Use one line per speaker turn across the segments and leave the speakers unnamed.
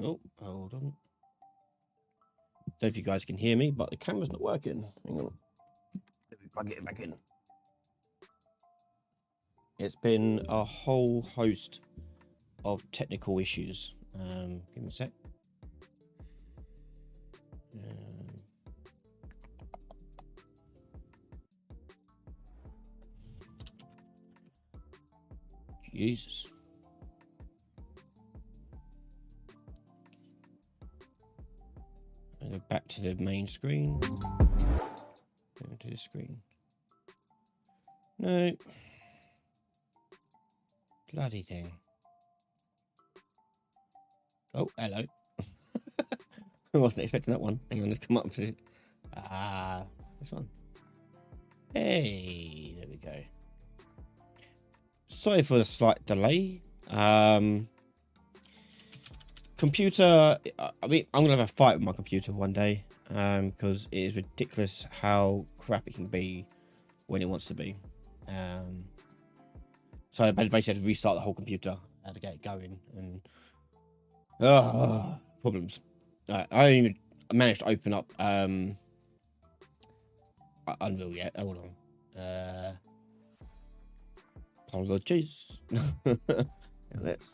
Oh, hold on. Don't know if you guys can hear me, but the camera's not working. Hang on. Let me plug it back in. It's been a whole host of technical issues. Give me a sec. Jesus. I'll go back to the main screen. Go to the screen. No. Bloody thing. Oh, hello. I wasn't expecting that one. Hang on, let's come up to it. This one. Hey, there we go. Sorry for the slight delay. Computer, I mean, I'm gonna have a fight with my computer one day, because it is ridiculous how crap it can be when it wants to be. So I basically had to restart the whole computer, had to get it going, and problems. I don't even managed to open up Unreal yet. Hold on. Apologies. let's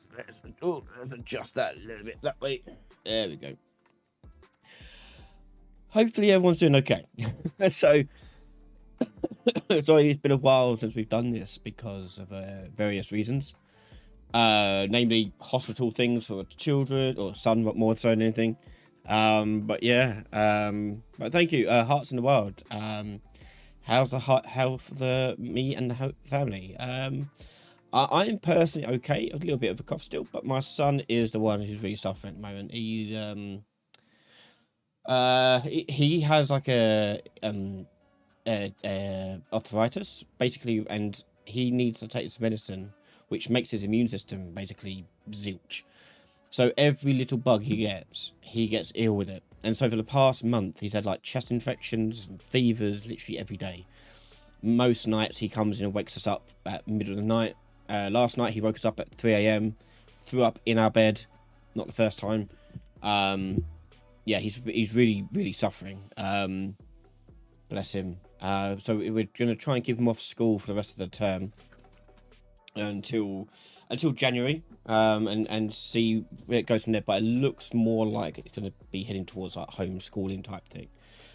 adjust that a little bit that way. There we go. Hopefully everyone's doing okay. So sorry, it's been a while since we've done this because of various reasons. Namely hospital things for children, or son more so than anything. But yeah, but thank you, Hearts in the Wild. How's the health of me and the family? I'm personally okay, a little bit of a cough still, but my son is the one who's really suffering at the moment. He has like a arthritis basically, and he needs to take this medicine which makes his immune system basically zilch. So every little bug he gets ill with it. And so for the past month, he's had like chest infections and fevers literally every day. Most nights he comes in and wakes us up at middle of the night. Last night he woke us up at 3 a.m, threw up in our bed. Not the first time. Yeah, he's really suffering. Bless him. So we're going to try and keep him off school for the rest of the term until January, and see where it goes from there. But it looks more like it's going to be heading towards like homeschooling type thing,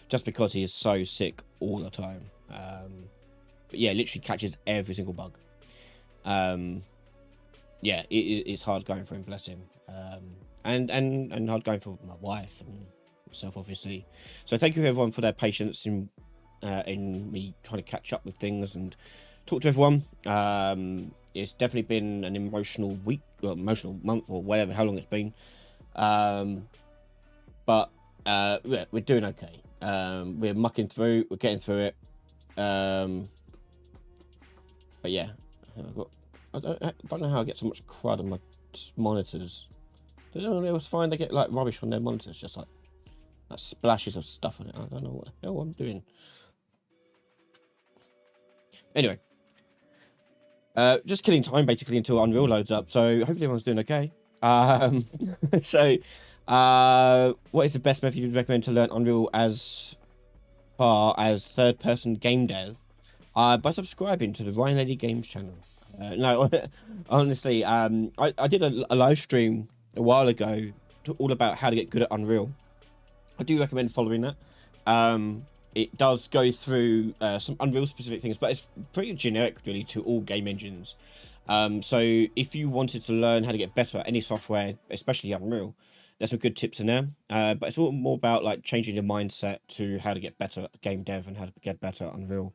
just because he is so sick all the time. But yeah, literally catches every single bug. Yeah, it's hard going for him, bless him. And hard going for my wife and myself, obviously. So thank you everyone for their patience in me trying to catch up with things and talk to everyone. It's definitely been an emotional week, or emotional month, or whatever, how long it's been. But yeah, we're doing okay. We're mucking through, we're getting through it. But yeah, I don't know how I get so much crud on my monitors. Does anyone else find they get like rubbish on their monitors, just like splashes of stuff on it? I don't know what the hell I'm doing. Anyway, just killing time basically until Unreal loads up. So hopefully everyone's doing okay. So what is the best method you'd recommend to learn Unreal as far as third-person game dev? By subscribing to the Ryan Lady Games channel. No, honestly, I did a live stream a while ago all about how to get good at Unreal. I do recommend following that. It does go through some Unreal specific things, but it's pretty generic really to all game engines. So if you wanted to learn how to get better at any software, especially Unreal, there's some good tips in there. But it's all more about like changing your mindset to how to get better at game dev and how to get better at Unreal.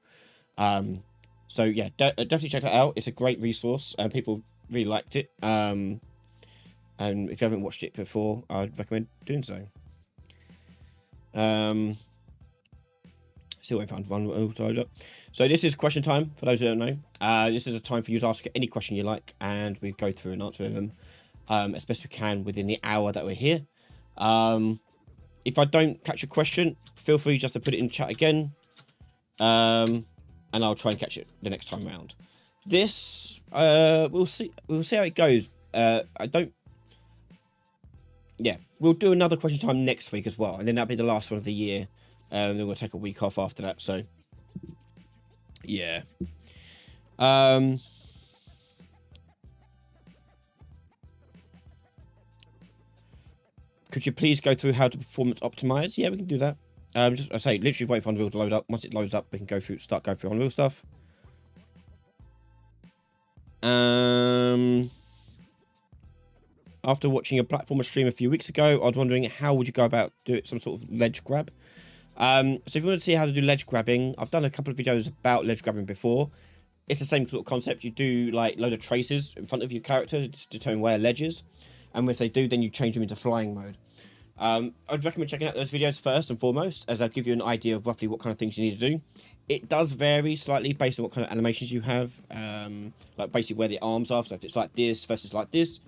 So yeah, definitely check that out. It's a great resource and people really liked it. And if you haven't watched it before, I'd recommend doing so. Still waiting for one to load up. So this is question time for those who don't know. This is a time for you to ask any question you like, and we go through and answer them as best we can within the hour that we're here. If I don't catch a question, feel free just to put it in chat again, and I'll try and catch it the next time around. This we'll see how it goes. yeah, we'll do another question time next week as well, and then that'll be the last one of the year. Then we'll take a week off after that. So, yeah. Could you please go through how to performance optimize? Yeah, we can do that. Just I say, literally wait for Unreal to load up. Once it loads up, we can start going through Unreal stuff. After watching a platformer stream a few weeks ago, I was wondering how would you go about doing some sort of ledge grab. So if you want to see how to do ledge grabbing, I've done a couple of videos about ledge grabbing before. It's the same sort of concept. You do like load of traces in front of your character to determine where a ledge is, and if they do, then you change them into flying mode. I'd recommend checking out those videos first and foremost, as I'll give you an idea of roughly what kind of things you need to do. It does vary slightly based on what kind of animations you have, like basically where the arms are. So if it's like this versus like this,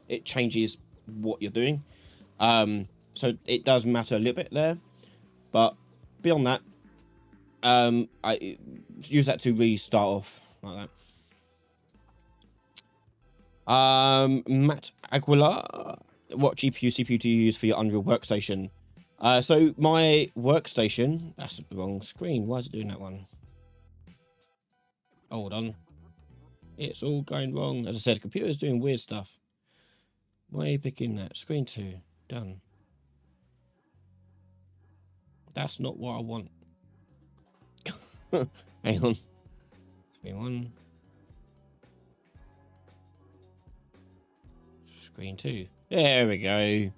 it changes what you're doing. So it does matter a little bit there, but beyond that, I use that to really start off like that. Matt Aguilar, what GPU, CPU do you use for your Unreal workstation? So my workstation, that's the wrong screen. Why is it doing that one? Hold on. It's all going wrong. As I said, the computer is doing weird stuff. Why are you picking that? Screen 2. Done. That's not what I want. Hang on. Screen 1. Screen 2. There we go.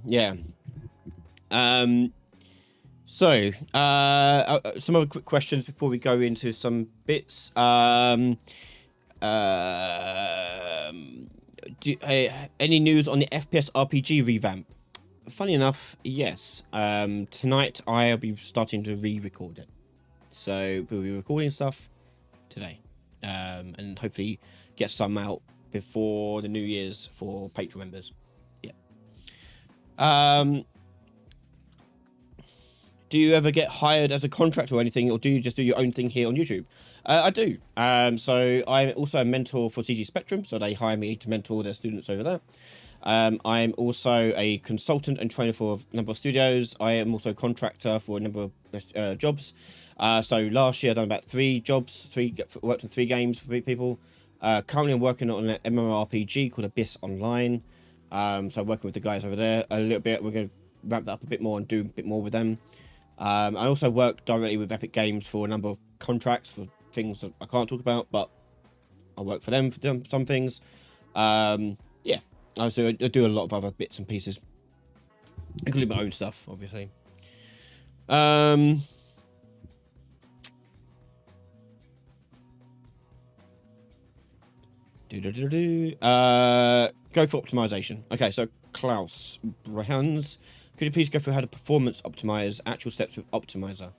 Yeah. So, some other quick questions before we go into some bits. Any news on the FPS RPG revamp? Funny enough, yes. Tonight I'll be starting to re-record it. So we'll be recording stuff today. And hopefully get some out before the New Year's for Patreon members. Do you ever get hired as a contractor or anything, or do you just do your own thing here on YouTube? I do. So I'm also a mentor for CG Spectrum, so they hire me to mentor their students over there. I'm also a consultant and trainer for a number of studios. I am also a contractor for a number of jobs. So last year I've done about 3 jobs, worked on 3 games for people. Currently I'm working on an MMORPG called Abyss Online. So I'm working with the guys over there a little bit. We're going to ramp that up a bit more and do a bit more with them. I also work directly with Epic Games for a number of contracts for things that I can't talk about, but I work for them for some things. Yeah, I do a lot of other bits and pieces, including my own stuff, obviously. Go for optimization. Okay, so Klaus Brahans, could you please go through how to performance optimize actual steps with Optimizer?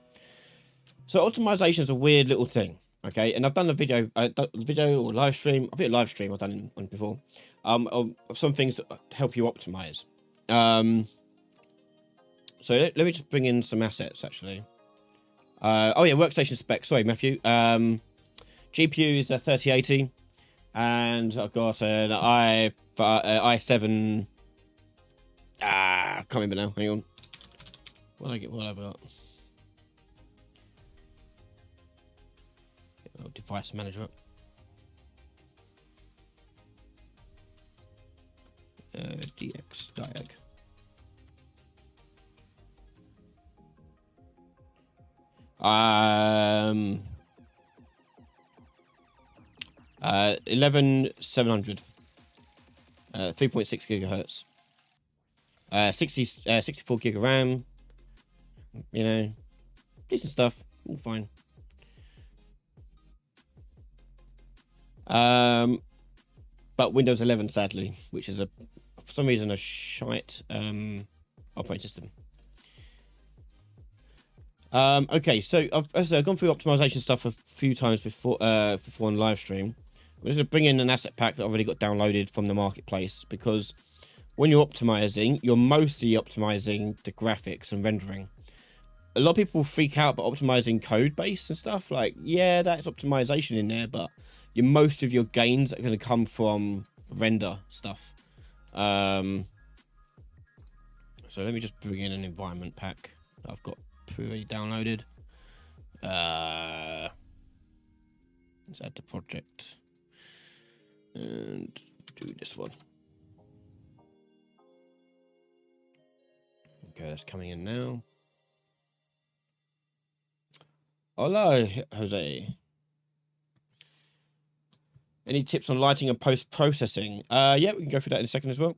So optimization is a weird little thing, okay? And I've done a video or live stream. I think a live stream I've done one before. Of some things that help you optimize. So let me just bring in some assets actually. Oh yeah, workstation specs. Sorry, Matthew. GPU is a 3080. And I've got an i7. I can't remember now. Hang on. What have I got? Device manager. DX Diag. 11700, 3.6 gigahertz, 64 gig of RAM. You know, decent stuff. All fine. But Windows 11, sadly, which is for some reason a shite operating system. Okay, so I've gone through optimization stuff a few times before on live stream. I'm just going to bring in an asset pack that I've already got downloaded from the marketplace, because when you're optimizing, you're mostly optimizing the graphics and rendering. A lot of people freak out about optimizing code base and stuff. Like, yeah, that's optimization in there, but most of your gains are going to come from render stuff. So let me just bring in an environment pack that I've got pre downloaded. Let's add the project and do this one. Okay, that's coming in now. Hola, Jose. Any tips on lighting and post-processing? Yeah, we can go through that in a second as well.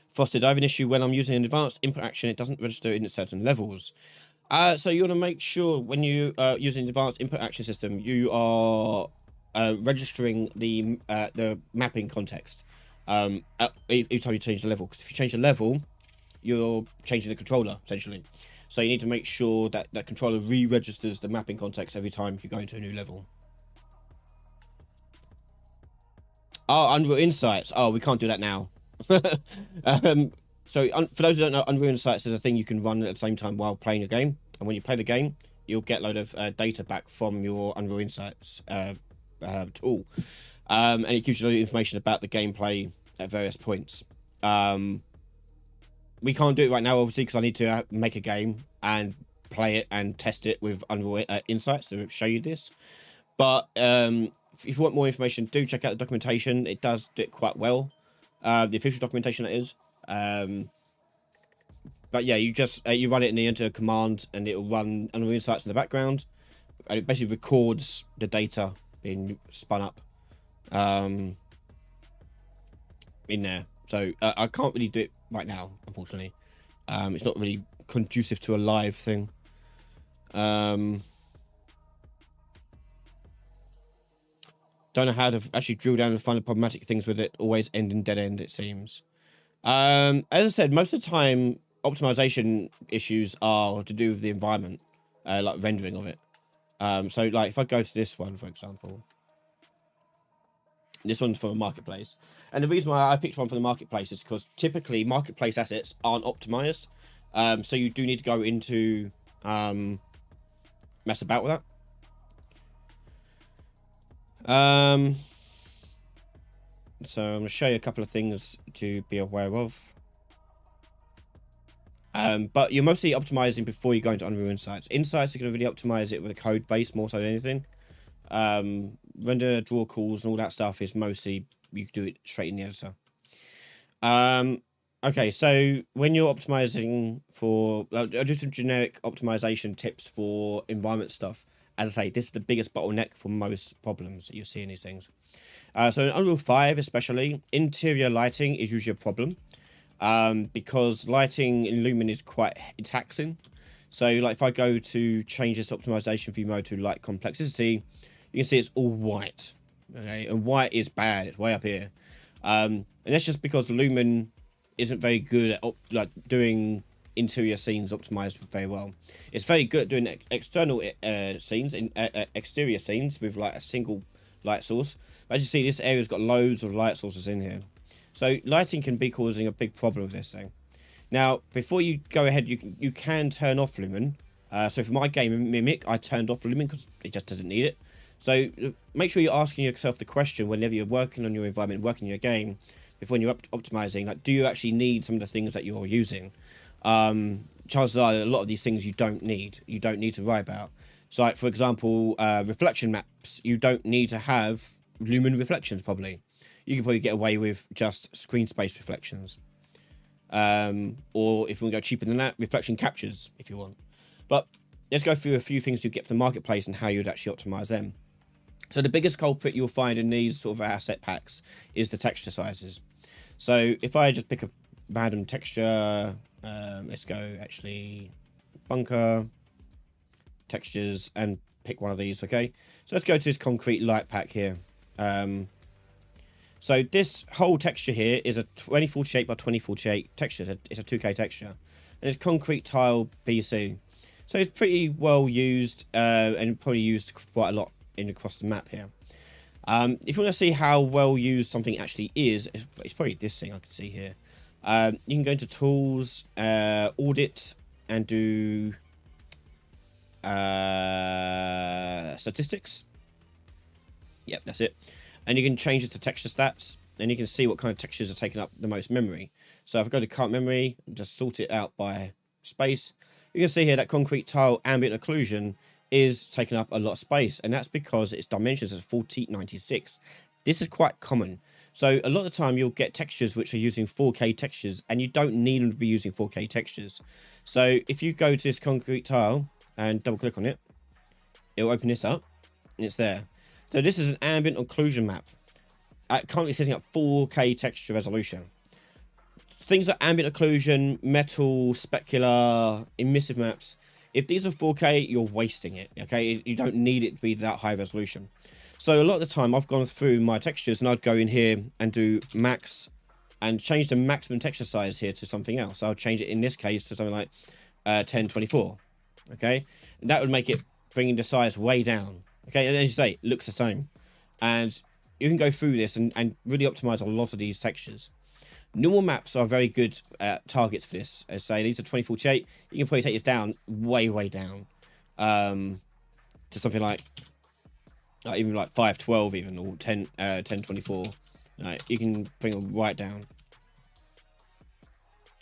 Frosted, I have an issue when I'm using an advanced input action, it doesn't register in certain levels. So you want to make sure when you using the advanced input action system, you are registering the mapping context every time you change the level. Because if you change the level, you're changing the controller essentially. So you need to make sure that that controller re-registers the mapping context every time you go into a new level. Oh, Unreal Insights. Oh, we can't do that now. So for those who don't know, Unreal Insights is a thing you can run at the same time while playing a game. And when you play the game, you'll get a load of data back from your Unreal Insights tool. And it gives you a lot of information about the gameplay at various points. We can't do it right now, obviously, because I need to make a game and play it and test it with Unreal Insights to show you this. But if you want more information, do check out the documentation. It does do it quite well. The official documentation, that is. But yeah, you just you run it and you enter a command and it'll run Unreal Insights in the background, and it basically records the data being spun up in there. So I can't really do it right now, unfortunately. It's not really conducive to a live thing. Don't know how to actually drill down and find the problematic things with it. Always end in dead end, it seems. As I said, most of the time, optimization issues are to do with the environment, like rendering of it. So, like, if I go to this one, for example, this one's from a marketplace, and the reason why I picked one from the marketplace is because typically marketplace assets aren't optimized, so you do need to go into mess about with that. So I'm going to show you a couple of things to be aware of. But you're mostly optimizing before you go into Unreal Insights. Insights are going to really optimize it with a code base more so than anything. Render, draw calls, and all that stuff is mostly you can do it straight in the editor. Okay, so when you're optimizing for, I'll do some generic optimization tips for environment stuff. As I say, this is the biggest bottleneck for most problems that you see in these things. So in Unreal 5 especially, interior lighting is usually a problem. Because lighting in Lumen is quite taxing. So like if I go to change this optimization view mode to light complexity, you can see it's all white. Okay, and white is bad, it's way up here. And that's just because Lumen isn't very good at doing interior scenes optimized very well. It's very good at doing external scenes, exterior scenes with like a single light source. But as you see, this area's got loads of light sources in here. So lighting can be causing a big problem with this thing. Now, before you go ahead, you can turn off Lumen. So for my game Mimic, I turned off Lumen because it just doesn't need it. So make sure you're asking yourself the question whenever you're working on your environment, working on your game, before you're optimizing, like, do you actually need some of the things that you're using? Chances are a lot of these things you don't need. You don't need to worry about. So like, for example, reflection maps, you don't need to have Lumen reflections probably. You can probably get away with just screen space reflections. Or if we want to go cheaper than that, reflection captures if you want. But let's go through a few things you get from the marketplace and how you'd actually optimize them. So the biggest culprit you'll find in these sort of asset packs is the texture sizes. So if I just pick a random texture, let's go actually bunker, textures, and pick one of these, okay? So let's go to this concrete light pack here. So this whole texture here is a 2048 by 2048 texture. It's a 2K texture. And it's concrete tile BC. So it's pretty well used and probably used quite a lot across the map here. If you want to see how well used something actually is, it's probably this thing I can see here. You can go into Tools, Audit, and do Statistics. Yep, that's it. And you can change it to texture stats, and you can see what kind of textures are taking up the most memory. So if I go to current memory and just sort it out by space, you can see here that concrete tile ambient occlusion is taking up a lot of space, and that's because its dimensions are 4096. This is quite common. So a lot of the time you'll get textures which are using 4K textures, and you don't need them to be using 4K textures. So if you go to this concrete tile and double click on it, it'll open this up, and it's there. So this is an ambient occlusion map. Currently setting up 4K texture resolution. Things like ambient occlusion, metal, specular, emissive maps, if these are 4K, you're wasting it, okay? You don't need it to be that high resolution. So a lot of the time I've gone through my textures and I'd go in here and do max and change the maximum texture size here to something else. I'll change it in this case to something like 1024, okay? And that would make it bringing the size way down, okay? And as you say, it looks the same. And you can go through this and really optimize a lot of these textures. Normal maps are very good targets for this. As say, these are 2048. You can probably take this down way down to something like even like 512 even, or 1024. You can bring them right down.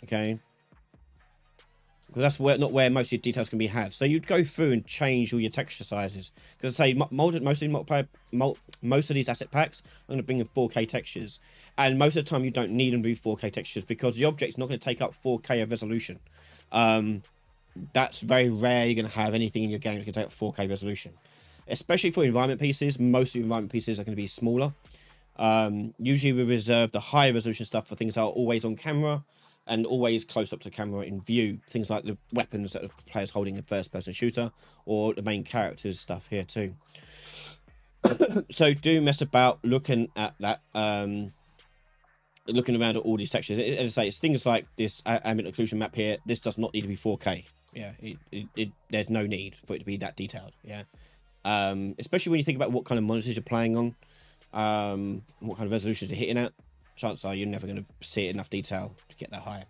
Okay. Because that's where, not where most of your details can be had. So you'd go through and change all your texture sizes. Because I say most of these asset packs, I'm going to bring in 4K textures, and most of the time you don't need them to be 4K textures because the object's not going to take up 4K of resolution. That's very rare you're going to have anything in your game that can take up 4K resolution, especially for environment pieces. Most of the environment pieces are going to be smaller. Usually we reserve the high resolution stuff for things that are always on camera and always close up to camera in view. Things like the weapons that the player's holding in first-person shooter, or the main character's stuff here too. So do mess about looking at that, looking around at all these textures. As I say, it's things like this ambient occlusion map here. This does not need to be 4K. Yeah, there's no need for it to be that detailed. Yeah, especially when you think about what kind of monitors you're playing on, what kind of resolutions you're hitting at. Chances are you're never going to see enough detail to get that high.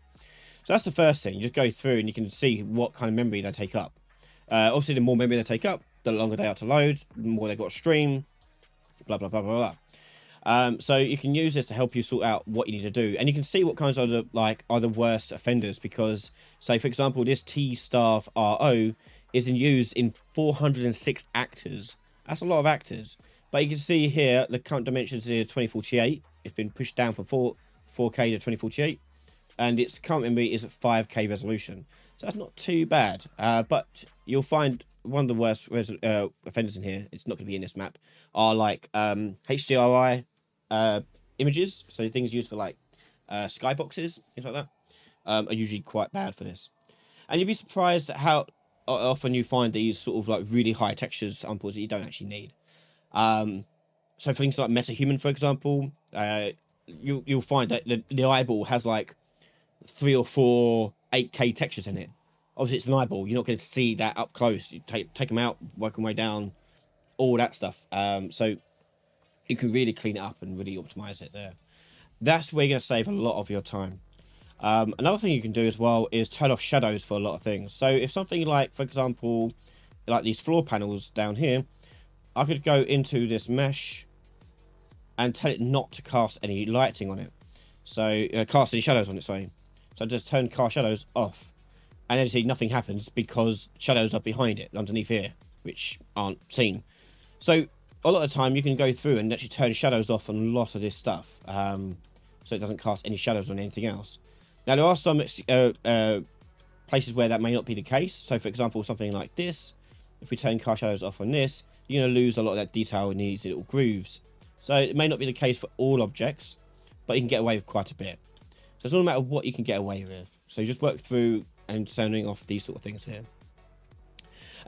So that's the first thing. You just go through and you can see what kind of memory they take up. Obviously, the more memory they take up, the longer they are to load, the more they've got to stream, blah, blah, blah, blah, blah. So you can use this to help you sort out what you need to do. And you can see what kinds of are the worst offenders, because, say, for example, this T-Staff RO is used in 406 actors. That's a lot of actors. But you can see here, the current dimensions here, 2048. It's been pushed down from 4K to 2048. And its current memory is at 5K resolution. So that's not too bad. But you'll find one of the worst offenders in here, it's not going to be in this map, are like HDRI images. So things used for like skyboxes, things like that, are usually quite bad for this. And you'd be surprised at how often you find these sort of like really high textures samples that you don't actually need. So for things like MetaHuman, for example, you'll find that the eyeball has like 3 or 4 8K textures in it. Obviously, it's an eyeball. You're not going to see that up close. You take them out, work your way down, all that stuff. So you can really clean it up and really optimize it there. That's where you're going to save a lot of your time. Another thing you can do as well is turn off shadows for a lot of things. So if something like, for example, like these floor panels down here, I could go into this mesh and tell it not to cast any lighting on it. So cast any shadows on it, sorry. So just turn cast shadows off. And then you see nothing happens because shadows are behind it, underneath here, which aren't seen. So a lot of the time you can go through and actually turn shadows off on a lot of this stuff. So it doesn't cast any shadows on anything else. Now there are some places where that may not be the case. So for example, something like this, if we turn cast shadows off on this, you're going to lose a lot of that detail in these little grooves. So it may not be the case for all objects, but you can get away with quite a bit. So it's all a matter of what you can get away with. So you just work through and turning off these sort of things here.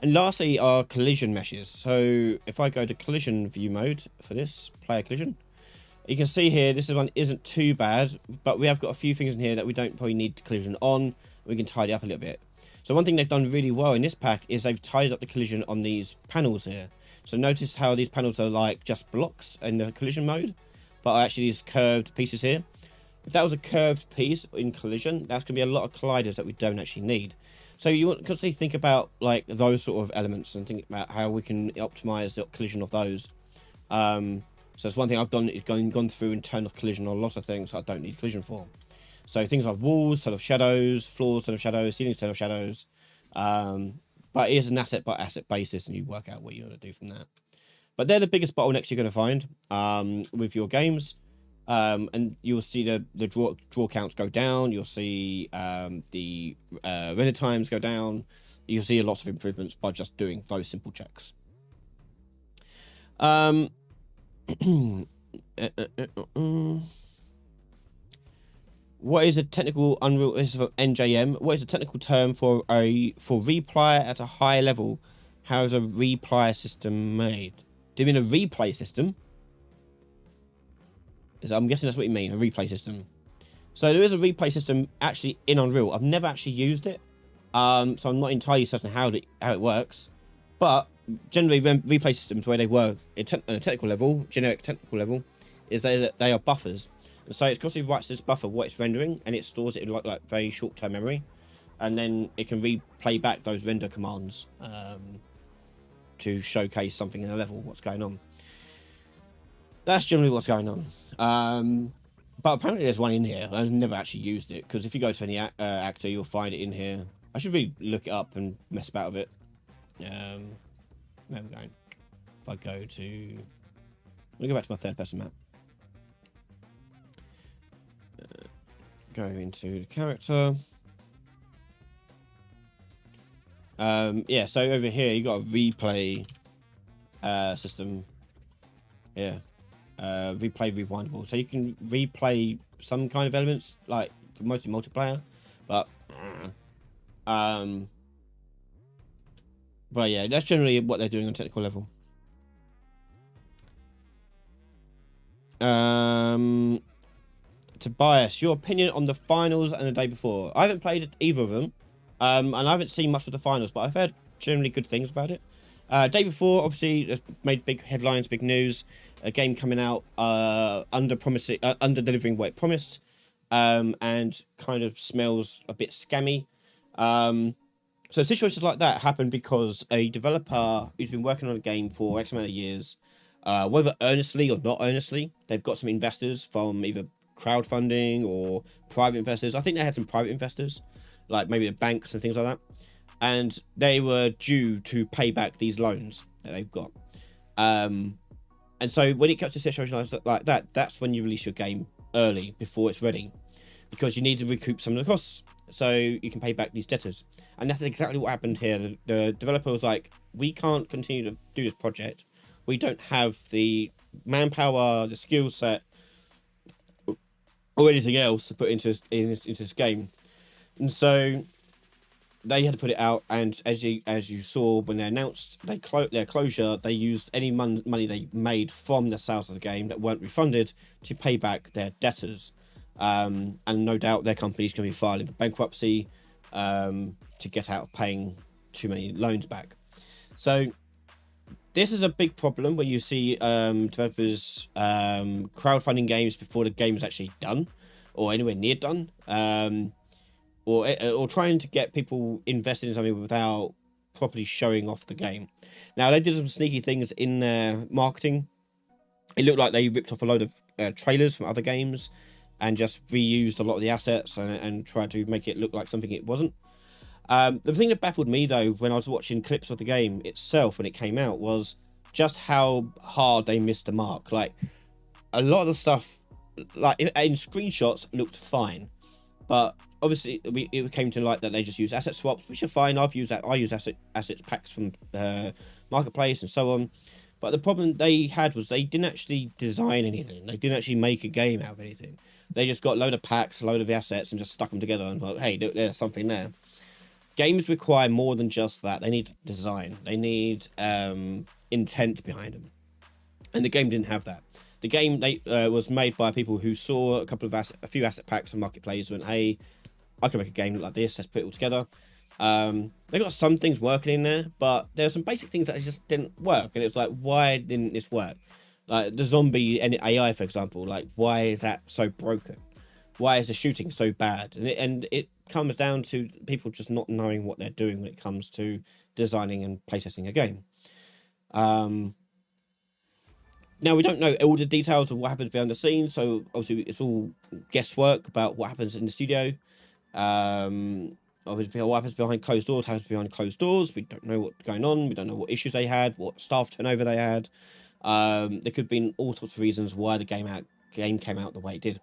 And lastly are collision meshes. So if I go to collision view mode for this, player collision, you can see here this one isn't too bad, but we have got a few things in here that we don't probably need collision on. We can tidy up a little bit. So one thing they've done really well in this pack is they've tidied up the collision on these panels here. So notice how these panels are like just blocks in the collision mode, but are actually these curved pieces here. If that was a curved piece in collision, that's going to be a lot of colliders that we don't actually need. So you want to constantly think about like those sort of elements and think about how we can optimize the collision of those. So it's one thing I've done is gone through and turned off collision on a lot of things I don't need collision for. So things like walls, turn off shadows, floors, turn off shadows, ceilings, turn off shadows. But it is an asset by asset basis, and you work out what you want to do from that. But they're the biggest bottlenecks you're going to find with your games. And you'll see the draw counts go down. You'll see the render times go down. You'll see lots of improvements by just doing those simple checks. What is a technical Unreal? This is for NJM. What is a technical term for replay at a high level? How is a replay system made? Do you mean a replay system? I'm guessing that's what you mean, a replay system. So there is a replay system actually in Unreal. I've never actually used it, so I'm not entirely certain how it works. But generally, replay systems where they work at a technical level, generic technical level, is that they are buffers. And so it constantly writes this buffer what it's rendering, and it stores it in like very short-term memory, and then it can replay back those render commands to showcase something in a level, what's going on. That's generally what's going on. But apparently there's one in here. I've never actually used it, because if you go to any actor, you'll find it in here. I should really look it up and mess about with it. Where am I going? If I go to... Let me go back to my third person map. Go into the character. Yeah, so over here you got a replay system. Yeah. Replay rewindable. So you can replay some kind of elements, like mostly multiplayer, but yeah, that's generally what they're doing on technical level. Tobias, your opinion on the finals and the day before? I haven't played either of them, and I haven't seen much of the finals, but I've heard generally good things about it. Day before, obviously, made big headlines, big news. A game coming out under delivering what it promised, and kind of smells a bit scammy. So situations like that happen because a developer who's been working on a game for X amount of years, whether earnestly or not earnestly, they've got some investors from either crowdfunding or private investors. I think they had some private investors, like maybe the banks and things like that, and they were due to pay back these loans that they've got. And so when it comes to situations like that, that's when you release your game early before it's ready, because you need to recoup some of the costs so you can pay back these debtors. And that's exactly what happened here. The developer was like, we can't continue to do this project. We don't have the manpower, the skill set, or anything else to put into this game. And so they had to put it out, and as you saw when they announced their closure, they used any money they made from the sales of the game that weren't refunded to pay back their debtors. And no doubt their company's going to be filing for bankruptcy to get out of paying too many loans back. So this is a big problem when you see developers crowdfunding games before the game is actually done or anywhere near done. Or trying to get people invested in something without properly showing off the game. Now, they did some sneaky things in their marketing. It looked like they ripped off a load of trailers from other games and just reused a lot of the assets and tried to make it look like something it wasn't. The thing that baffled me, though, when I was watching clips of the game itself when it came out, was just how hard they missed the mark. Like, a lot of the stuff, like in screenshots, looked fine. But obviously, it came to light that they just use asset swaps, which are fine. I use asset packs from Marketplace and so on. But the problem they had was they didn't actually design anything. They didn't actually make a game out of anything. They just got a load of packs, a load of assets, and just stuck them together and thought, hey, there's something there. Games require more than just that. They need design. They need intent behind them. And the game didn't have that. The game was made by people who saw a few asset packs on Marketplace and went, hey, I can make a game like this. Let's put it all together. They got some things working in there, but there were some basic things that just didn't work. And it was like, why didn't this work? Like the zombie AI, for example. Like, why is that so broken? Why is the shooting so bad? And it comes down to people just not knowing what they're doing when it comes to designing and playtesting a game. Now we don't know all the details of what happens behind the scenes, so obviously it's all guesswork about what happens in the studio. Obviously, what happens behind closed doors happens behind closed doors. We don't know what's going on. We don't know what issues they had, what staff turnover they had. There could have been all sorts of reasons why the game came out the way it did.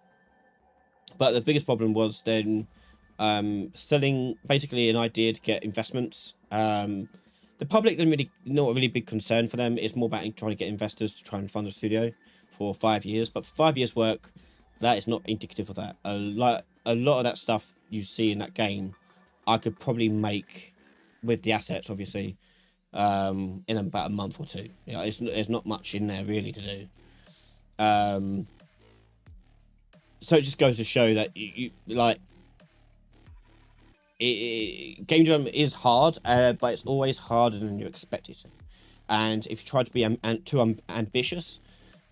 But the biggest problem was then selling basically an idea to get investments. The public didn't really, not a really big concern for them. It's more about trying to get investors to try and fund the studio for 5 years. But for 5 years' work, that is not indicative of that. A lot of that stuff you see in that game, I could probably make with the assets, obviously, in about a month or two. Yeah, there's not much in there really to do. So it just goes to show that you like game development is hard, but it's always harder than you expect it to. And if you try to be too ambitious,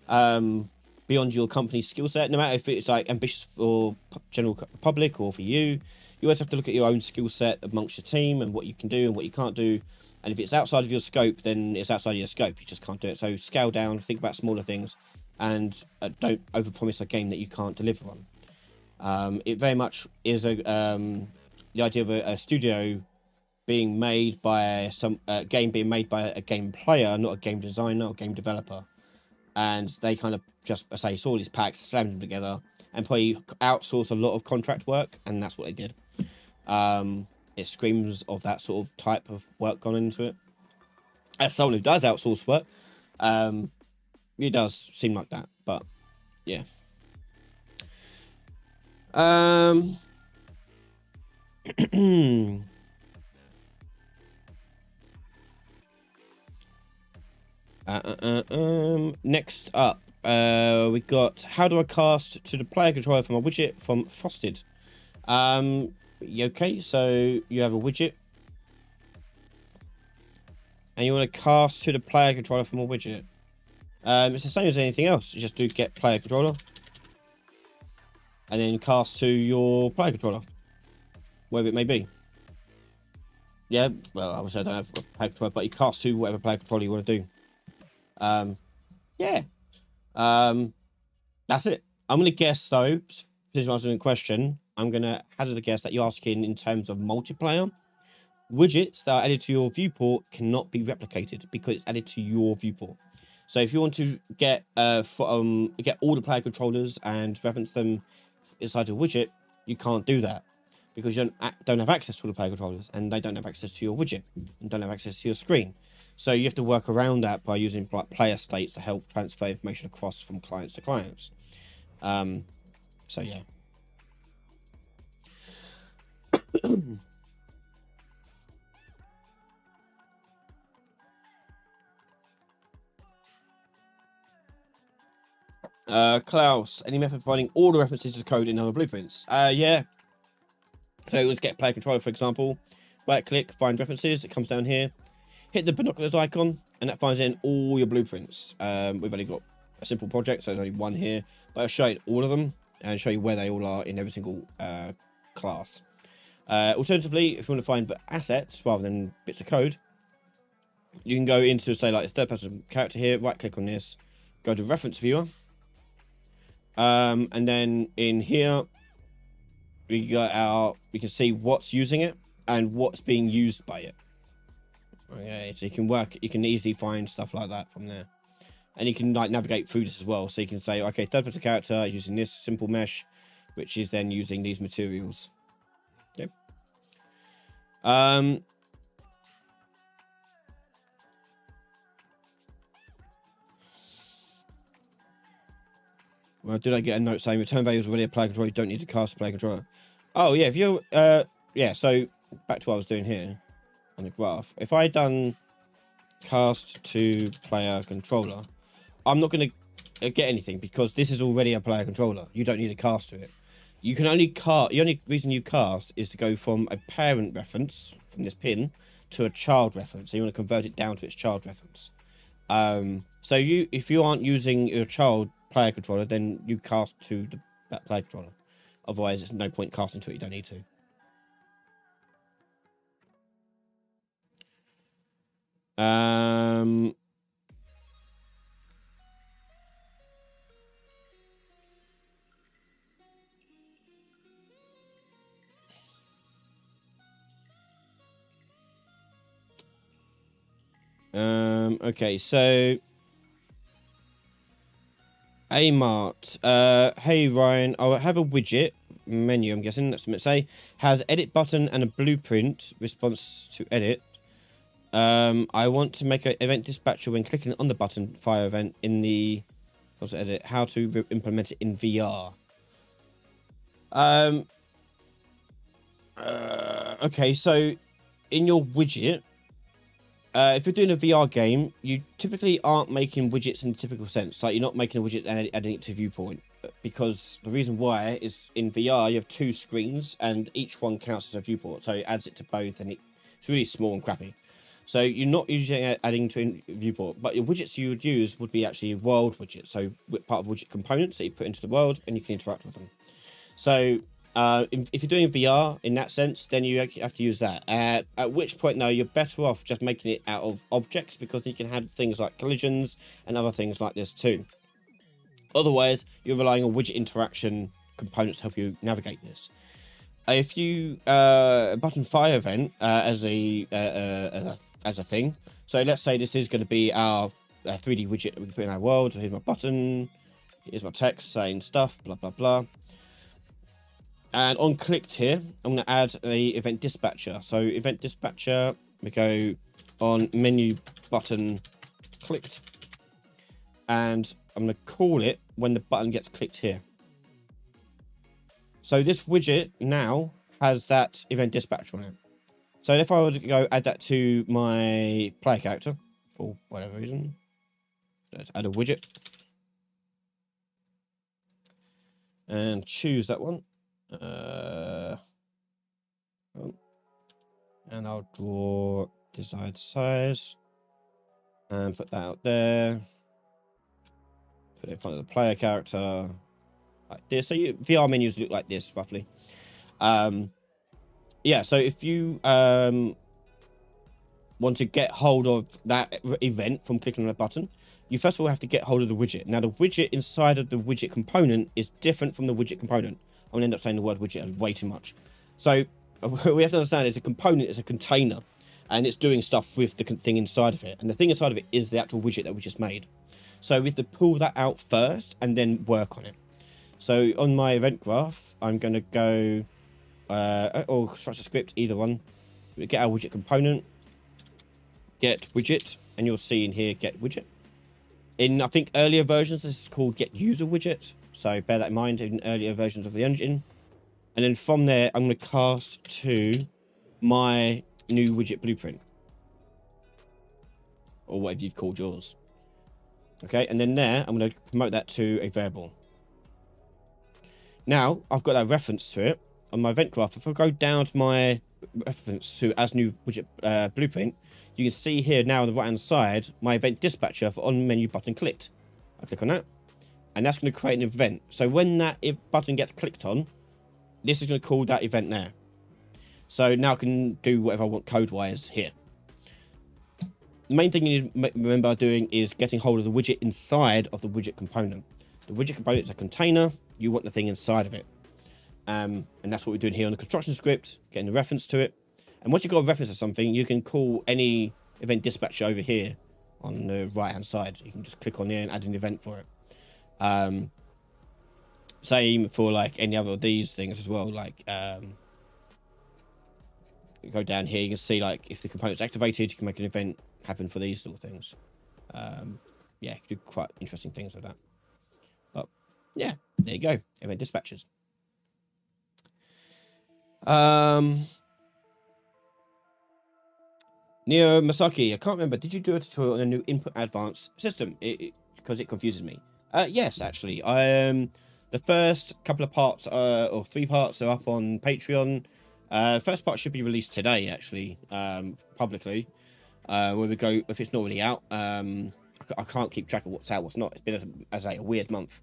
beyond your company's skill set, no matter if it's like ambitious for general public or for you, you always have to look at your own skill set amongst your team and what you can do and what you can't do. And if it's outside of your scope, then it's outside of your scope. You just can't do it. So scale down, think about smaller things, and don't overpromise a game that you can't deliver on. It very much is the idea of a studio being made by a game being made by a game player, not a game designer or game developer. And they kind of just say saw these packs, slammed them together, and probably outsource a lot of contract work, and that's what they did. It screams of that sort of type of work gone into it. As someone who does outsource work, it does seem like that, but yeah. Next up, we got how do I cast to the player controller from a widget from Frosted. Okay, so you have a widget and you want to cast to the player controller from a widget. It's the same as anything else. You just do get player controller and then cast to your player controller, wherever it may be. Yeah, well, obviously I don't have a player controller, but you cast to whatever player controller you want to do. Yeah. That's it. I'm gonna guess though, since you're answering the question, I'm gonna hazard a guess that you're asking in terms of multiplayer. Widgets that are added to your viewport cannot be replicated because it's added to your viewport. So if you want to get get all the player controllers and reference them inside a widget, you can't do that because you don't have access to all the player controllers, and they don't have access to your widget and don't have access to your screen. So you have to work around that by using player states to help transfer information across from clients to clients. So yeah. Klaus, any method of finding all the references to the code in other blueprints? Yeah. So let's get player controller, for example. Right click, find references. It comes down here. Hit the binoculars icon, and that finds it in all your blueprints. We've only got a simple project, so there's only one here. But I'll show you all of them and show you where they all are in every single class. Alternatively, if you want to find assets rather than bits of code, you can go into, say, like a third-person character here. Right-click on this, go to Reference Viewer, and then in here we can see what's using it and what's being used by it. Okay, so you can easily find stuff like that from there, and you can like navigate through this as well. So you can say, okay, third-person character using this simple mesh, which is then using these materials. Okay. Well, did I get a note saying return value is already a player controller? You don't need to cast a player controller. Oh yeah, if you're yeah. So back to what I was doing here on the graph. If I done cast to player controller, I'm not going to get anything because this is already a player controller. You don't need a cast to it. You can only cast. The only reason you cast is to go from a parent reference from this pin to a child reference. So you want to convert it down to its child reference. So if you aren't using your child player controller, then you cast to that player controller. Otherwise, there's no point casting to it. You don't need to. Okay, so Amart. Hey Ryan, I have a widget menu. I'm guessing that's what it say has edit button and a blueprint response to edit. I want to make an event dispatcher when clicking on the button fire event in the also edit. How to implement it in VR. Okay, so in your widget, if you're doing a VR game, you typically aren't making widgets in the typical sense. Like, you're not making a widget and adding it to viewport. Because the reason why is in VR, you have two screens and each one counts as a viewport. So it adds it to both and it's really small and crappy. So you're not usually adding to a viewport. But your widgets you would use would be actually world widgets. So part of widget components that you put into the world and you can interact with them. So if you're doing VR in that sense, then you have to use that. At which point, now you're better off just making it out of objects because you can have things like collisions and other things like this too. Otherwise, you're relying on widget interaction components to help you navigate this. If you button fire event as a thing, so let's say this is going to be our 3D widget that we can put in our world. So here's my button, here's my text saying stuff, blah blah blah. And on clicked here, I'm going to add a event dispatcher. So event dispatcher, we go on menu button clicked. And I'm going to call it when the button gets clicked here. So this widget now has that event dispatcher on it. So if I were to go add that to my player character, for whatever reason, let's add a widget. And choose that one. And I'll draw desired size and put that out there. Put it in front of the player character like this. So VR menus look like this roughly. Yeah, so if you want to get hold of that event from clicking on a button, you first of all have to get hold of the widget. Now, the widget inside of the widget component is different from the widget component. I'm going to end up saying the word widget way too much. So we have to understand it's a component, it's a container, and it's doing stuff with the thing inside of it. And the thing inside of it is the actual widget that we just made. So we have to pull that out first and then work on it. So on my event graph, I'm going to go, or construct a script, either one. We get our widget component, get widget, and you'll see in here, get widget. In, I think, earlier versions, this is called get user widget. So bear that in mind in earlier versions of the engine. And then from there, I'm going to cast to my new widget blueprint. Or whatever you've called yours. Okay, and then there, I'm going to promote that to a variable. Now, I've got a reference to it on my event graph. If I go down to my reference to as new widget blueprint, you can see here now on the right hand side, my event dispatcher for on menu button clicked. I click on that, and that's going to create an event. So when that button gets clicked on, this is going to call that event there. So now I can do whatever I want code-wise here. The main thing you need to remember doing is getting hold of the widget inside of the widget component. The widget component is a container. You want the thing inside of it. And that's what we're doing here on the construction script, getting the reference to it. And once you've got a reference to something, you can call any event dispatcher over here on the right-hand side. You can just click on there and add an event for it. Same for like any other of these things as well. Like, you go down here, you can see like if the component's activated, you can make an event happen for these sort of things. Yeah, you can do quite interesting things with that. But yeah, there you go, event dispatchers. Neo Masaki, I can't remember. Did you do a tutorial on a new input advanced system? Because it confuses me. Yes, actually. The first couple of parts, or 3 parts, are up on Patreon. First part should be released today, actually, publicly. Where we go, if it's not already out. I can't keep track of what's out, what's not. It's been, as I say, a weird month.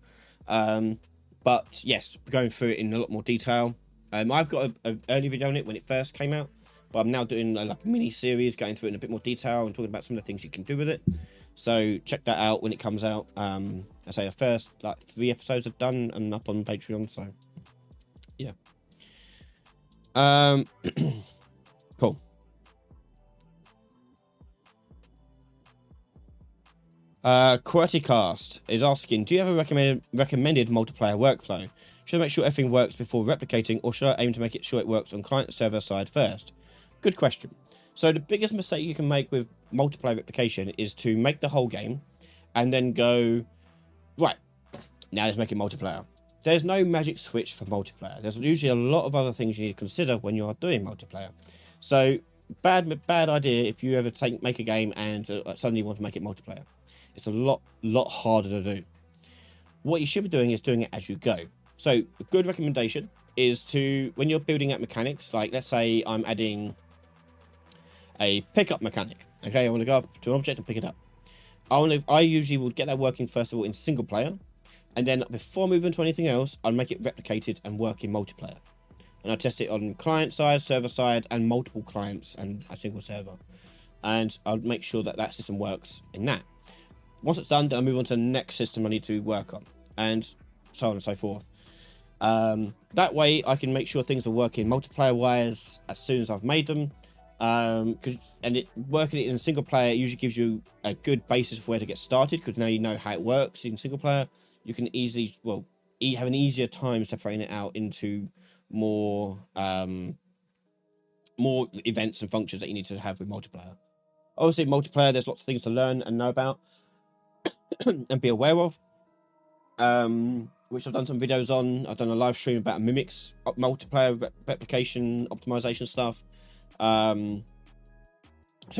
But yes, going through it in a lot more detail. I've got an early video on it when it first came out. But I'm now doing like a mini series, going through it in a bit more detail and talking about some of the things you can do with it. So check that out when it comes out. I say the first like 3 episodes are done and up on Patreon. So yeah. Cool. QWERTYcast is asking, do you have a recommended multiplayer workflow? Should I make sure everything works before replicating, or should I aim to make sure it works on client server side first? Good question. So the biggest mistake you can make with multiplayer replication is to make the whole game and then go, right, now let's make it multiplayer. There's no magic switch for multiplayer. There's usually a lot of other things you need to consider when you are doing multiplayer. So bad idea if you ever make a game and suddenly want to make it multiplayer. It's a lot harder to do. What you should be doing is doing it as you go. So a good recommendation is to, when you're building out mechanics, like let's say I'm adding a pickup mechanic. Okay, I want to go up to an object and pick it up. I usually would get that working first of all in single player, and then before moving to anything else, I'll make it replicated and work in multiplayer. And I test it on client side, server side, and multiple clients and a single server. And I'll make sure that that system works in that. Once it's done, then I move on to the next system I need to work on, and so on and so forth. That way I can make sure things are working multiplayer wise as soon as I've made them. Working it in a single player usually gives you a good basis for where to get started, because now you know how it works in single player. You can easily, have an easier time separating it out into more events and functions that you need to have with multiplayer. Obviously, multiplayer, there's lots of things to learn and know about and be aware of, which I've done some videos on. I've done a live stream about Mimics multiplayer replication optimization stuff. So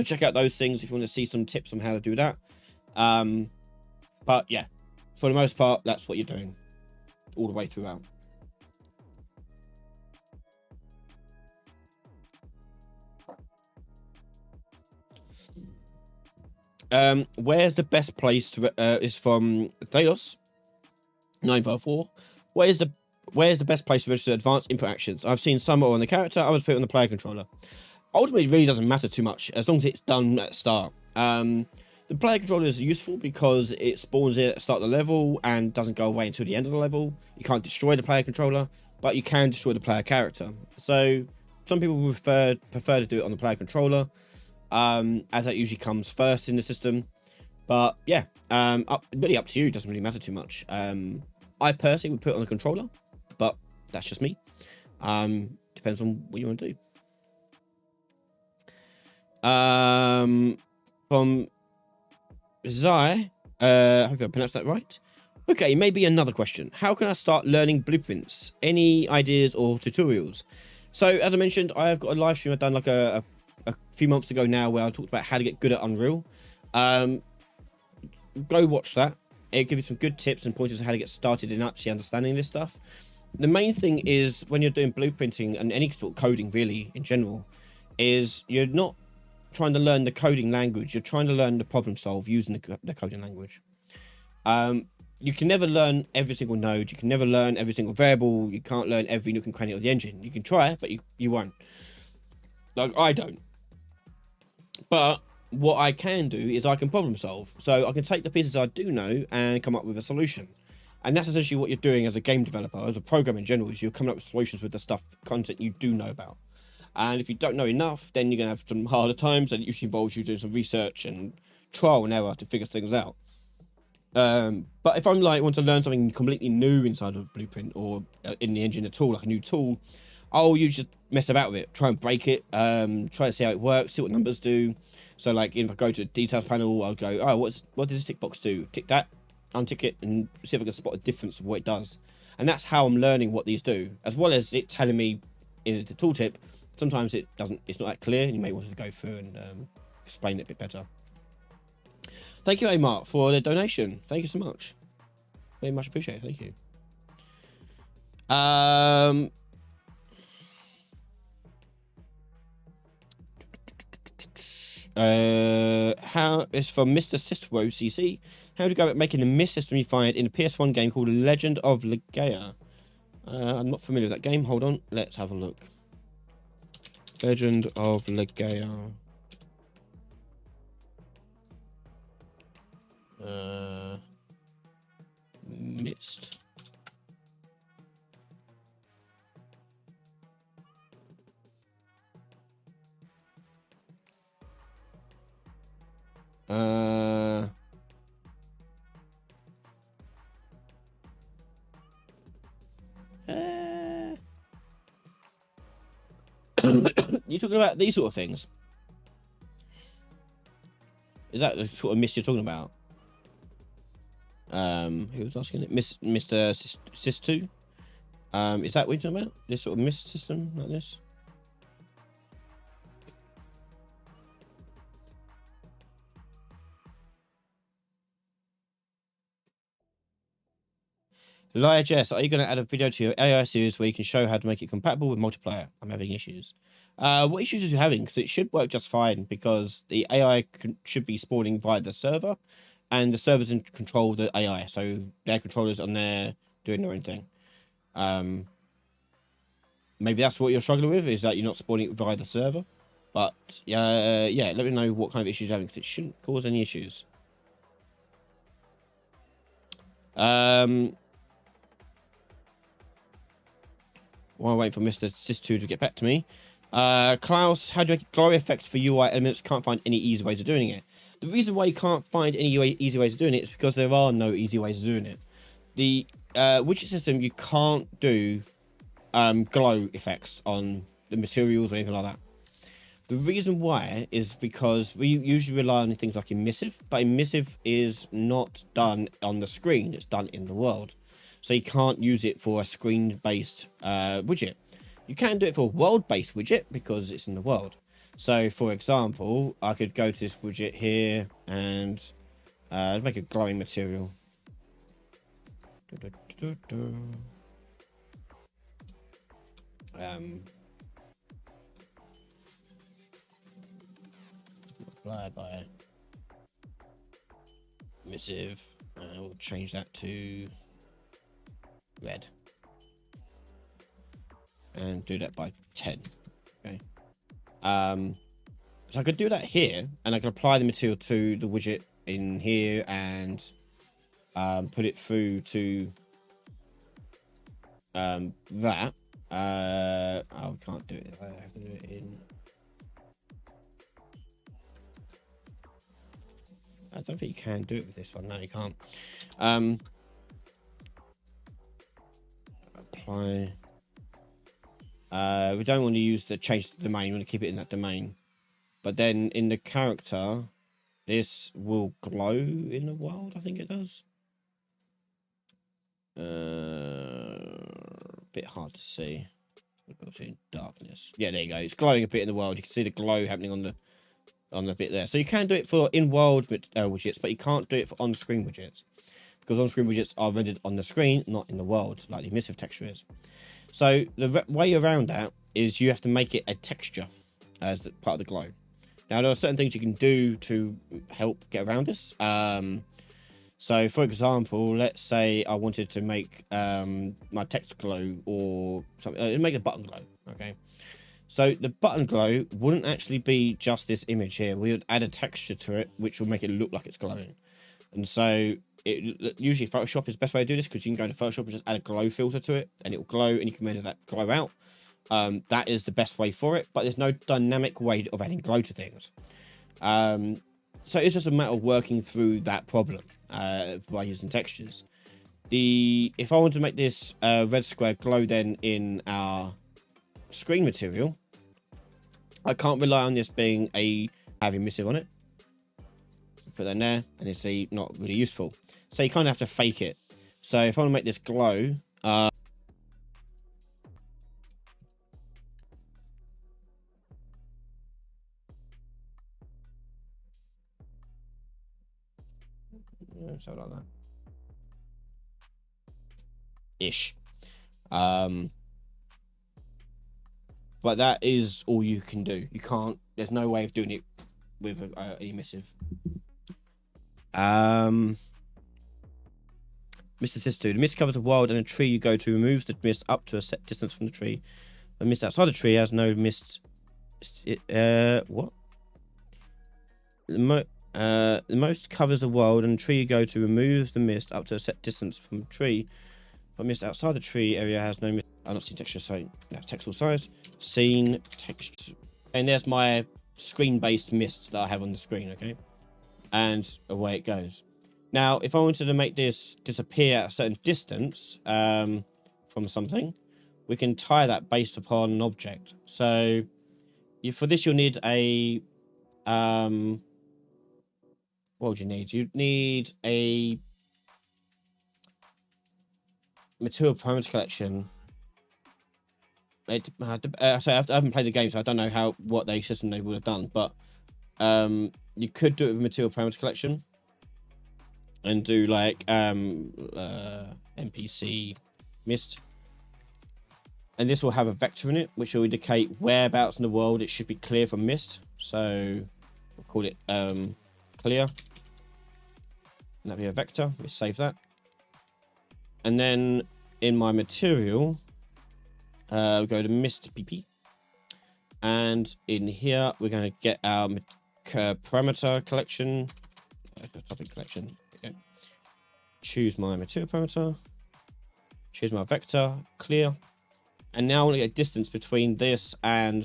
check out those things if you want to see some tips on how to do that. But yeah, for the most part, that's what you're doing all the way throughout. Where's the best place to is from Thalos 954. Where's the best place to register advanced input actions? I've seen some on the character, others put it on the player controller. Ultimately, it really doesn't matter too much as long as it's done at the start. The player controller is useful because it spawns it at the start of the level and doesn't go away until the end of the level. You can't destroy the player controller, but you can destroy the player character. So some people prefer to do it on the player controller, as that usually comes first in the system. But yeah, really up to you. It doesn't really matter too much. I personally would put it on the controller, but that's just me. Depends on what you want to do. From Zai, hopefully I pronounced that right. Okay, maybe another question. How can I start learning blueprints? Any ideas or tutorials? So, as I mentioned, I've got a live stream I've done like a few months ago now where I talked about how to get good at Unreal. Go watch that. It'll give you some good tips and pointers on how to get started in actually understanding this stuff. The main thing is when you're doing blueprinting and any sort of coding really in general, is you're not trying to learn the coding language, you're trying to learn the problem solve using the coding language. You can never learn every single node, you can never learn every single variable, you can't learn every nook and cranny of the engine. You can try, but you won't. Like, I don't. But what I can do is I can problem solve. So I can take the pieces I do know and come up with a solution. And that's essentially what you're doing as a game developer, as a programmer in general, is you're coming up with solutions with the content you do know about. And if you don't know enough, then you're going to have some harder times, and it usually involves you doing some research and trial and error to figure things out. But if I'm like want to learn something completely new inside of Blueprint or in the engine at all, like a new tool, I'll usually just mess about with it, try and break it, try to see how it works, see what numbers do. So like if I go to the details panel, I'll go, oh, what does this tick box do? Tick that, untick it, and see if I can spot a difference of what it does. And that's how I'm learning what these do, as well as it telling me in the tooltip. Sometimes it's not that clear, and you may want to go through and explain it a bit better. Thank you, Amart, for the donation. Thank you so much. Very much appreciated. Thank you. How is from Mr. Sistro CC. How do you go about making the mist system you find in a PS1 game called Legend of Legaia? I'm not familiar with that game. Hold on, let's have a look. Legend of Legaia. Mist. You're talking about these sort of things. Is that the sort of mist you're talking about? Who was asking it? Mr. Sis2? Is that what you're talking about? This sort of mist system like this? Elijah Jess, are you going to add a video to your AI series where you can show how to make it compatible with multiplayer? I'm having issues. What issues are you having? Because it should work just fine, because the AI should be spawning via the server, and the server's in control of the AI, so their controllers on there doing their own thing. Maybe that's what you're struggling with, is that you're not spawning it via the server. But yeah, let me know what kind of issues you're having, because it shouldn't cause any issues. While I'm waiting for Mr. Sis2 to get back to me. Klaus, how do you make glow effects for UI elements? Can't find any easy ways of doing it. The reason why you can't find any easy ways of doing it is because there are no easy ways of doing it. The widget system, you can't do glow effects on the materials or anything like that. The reason why is because we usually rely on things like emissive, but emissive is not done on the screen, it's done in the world. So you can't use it for a screen-based widget. You can do it for a world-based widget because it's in the world. So, for example, I could go to this widget here and make a glowing material. Multiply by emissive, and we'll change that to red, and do that by 10. Okay. So I could do that here, and I can apply the material to the widget in here and put it through to that. Oh, we can't do it. I have to do it in. I don't think you can do it with this one. No, you can't. Apply. We don't want to use the change the domain. We want to keep it in that domain. But then in the character, this will glow in the world. I think it does. Bit hard to see. In darkness. Yeah, there you go. It's glowing a bit in the world. You can see the glow happening on the bit there. So you can do it for in-world widgets, but you can't do it for on-screen widgets, because on-screen widgets are rendered on the screen, not in the world, like the emissive texture is. So the way around that is you have to make it a texture as part of the glow. Now, there are certain things you can do to help get around this. So, for example, let's say I wanted to make my text glow or something, make a button glow, okay? So the button glow wouldn't actually be just this image here. We would add a texture to it, which will make it look like it's glowing. And so usually Photoshop is the best way to do this, because you can go into Photoshop and just add a glow filter to it, and it will glow, and you can render that glow out. That is the best way for it, but there's no dynamic way of adding glow to things. So it's just a matter of working through that problem by using textures. If I want to make this red square glow then in our screen material, I can't rely on this being having emissive on it. Put that in there, and it's not really useful. So you kind of have to fake it. So if I want to make this glow, something like that. Ish. But that is all you can do. You can't. There's no way of doing it with an emissive. Mr. Sister, the mist covers a world, and a tree you go to removes the mist up to a set distance from the tree. The mist outside the tree has no mist. What? The most covers the world, and the tree you go to removes the mist up to a set distance from the tree. But mist outside the tree area has no mist. I'm not seeing texture, so textual size. Scene texture. And there's my screen-based mist that I have on the screen, okay? And away it goes. Now, if I wanted to make this disappear at a certain distance from something, we can tie that based upon an object. So for this you'll need a what would you need? You'd need a material parameter collection. So I haven't played the game, so I don't know what system they would have done, but you could do it with material parameter collection and do like NPC mist, and this will have a vector in it which will indicate whereabouts in the world it should be clear from mist. So we'll call it clear, and that'll be a vector. We save that, and then in my material we'll go to mist pp, and in here we're going to get our parameter collection, topic collection. Okay. Choose my material parameter, choose my vector, clear, and now I want to get a distance between this and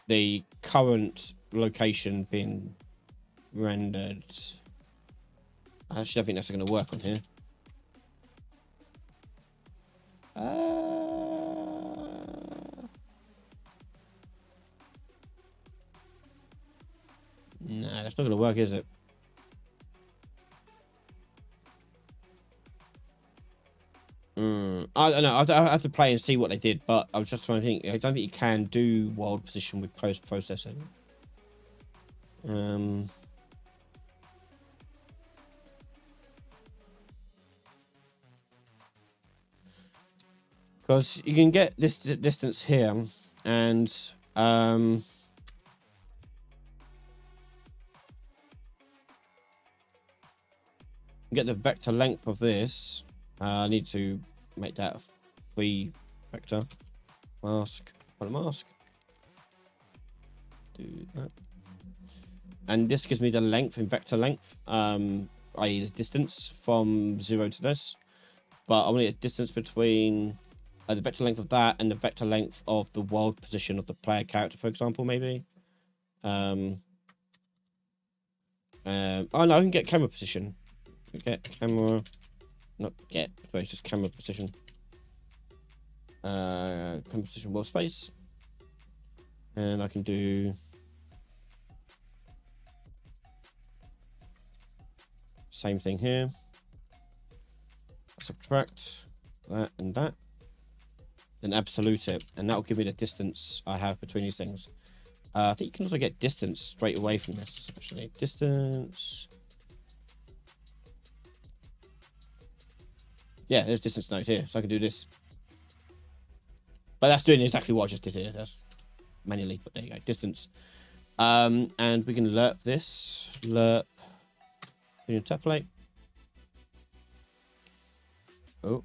the current location being rendered. Actually, I think that's going to work on here. Nah, that's not going to work, is it? I don't know. I have to play and see what they did, but I was just trying to think. I don't think you can do world position with post processing. Because you can get this distance here, and get the vector length of this. I need to make that a free vector mask. Put a mask. Do that. And this gives me the length in vector length, i.e. the distance from 0 to this. But I want a distance between the vector length of that and the vector length of the world position of the player character, for example, maybe. Oh no, I can get camera position. Get camera, not get, sorry, it's just camera position. Camera position world space. And I can do same thing here. Subtract that and that. Then absolute it, and that will give me the distance I have between these things. I think you can also get distance straight away from this, actually. Distance. Yeah, there's distance node here, so I can do this. But that's doing exactly what I just did here. That's manually, but there you go. Distance. And we can lerp this. Lerp. Template. Oh.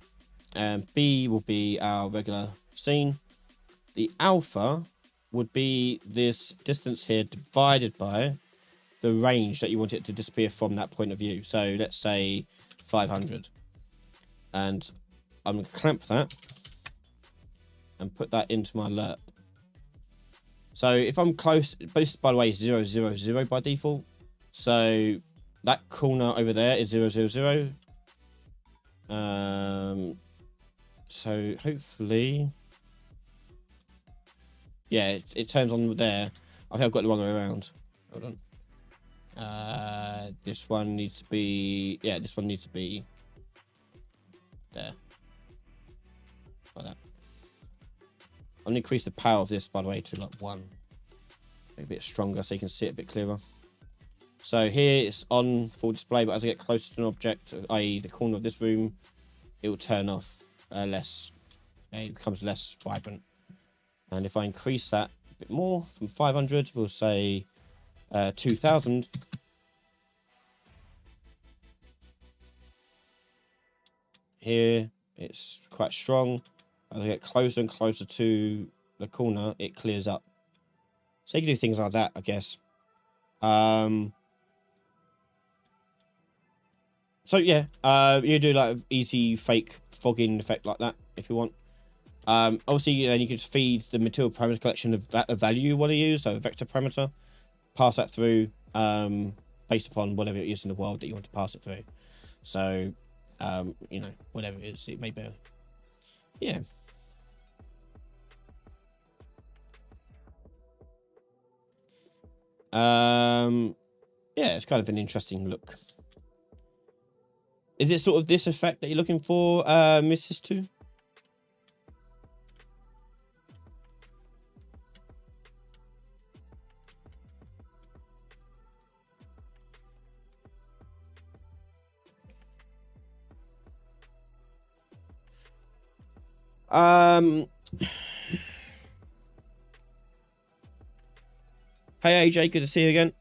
And B will be our regular scene. The alpha would be this distance here divided by the range that you want it to disappear from that point of view. So let's say 500. And I'm going to clamp that and put that into my lerp. So if I'm close, this by the way is 0, 0, 0 by default. So that corner over there is 0, 0, 0. So hopefully, yeah, it turns on there. I think I've got the wrong way around. Hold on. This one needs to be, yeah, this one needs to be there. Like that. I'm gonna increase the power of this, by the way, to like 1. Make it a bit stronger so you can see it a bit clearer. So here it's on full display, but as I get closer to an object, i.e. the corner of this room, it will turn off less. Okay, it becomes less vibrant. And if I increase that a bit more from 500, we'll say 2000. Here it's quite strong. As I get closer and closer to the corner, it clears up. So you can do things like that, I guess. So yeah, you do like easy fake fogging effect like that if you want. Obviously, then you can just feed the material parameter collection of a value you want to use, so a vector parameter, pass that through based upon whatever it is in the world that you want to pass it through. So, you know, whatever it is, it may be, yeah. Yeah, it's kind of an interesting look. Is it sort of this effect that you're looking for, Mrs. 2? Hey AJ, good to see you again.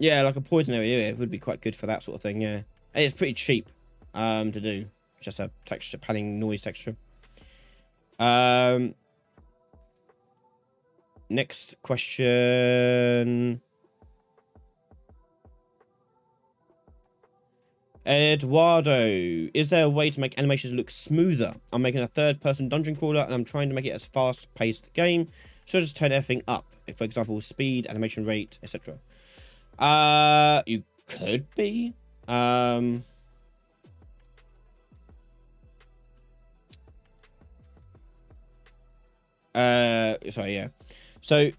Yeah, like a poison area, it would be quite good for that sort of thing. Yeah, and it's pretty cheap, to do. Just a texture, panning noise texture. Next question. Eduardo, is there a way to make animations look smoother? I'm making a third-person dungeon crawler, and I'm trying to make it as fast-paced game. Should I just turn everything up? For example, speed, animation rate, etc. You could be. Sorry, yeah. So,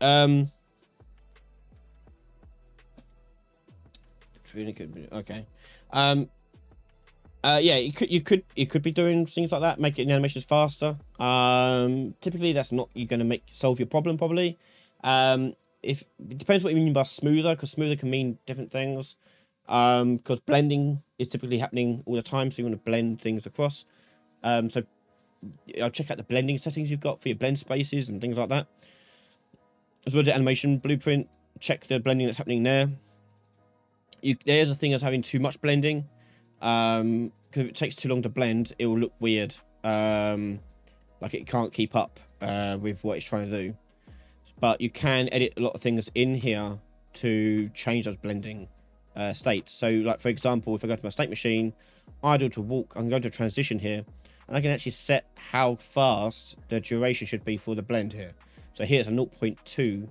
really could be okay. Yeah, you could be doing things like that, making animations faster. Typically that's not you're gonna solve your problem probably. If it depends what you mean by smoother, because smoother can mean different things. Because blending is typically happening all the time, so you want to blend things across. So I'll check out the blending settings you've got for your blend spaces and things like that. As well as the animation blueprint, check the blending that's happening there. There's a thing as having too much blending. Because if it takes too long to blend, it will look weird. Like it can't keep up with what it's trying to do. But you can edit a lot of things in here to change those blending states. So, like for example, if I go to my state machine, idle to walk, I can go to transition here, and I can actually set how fast the duration should be for the blend here. So here's a 0.2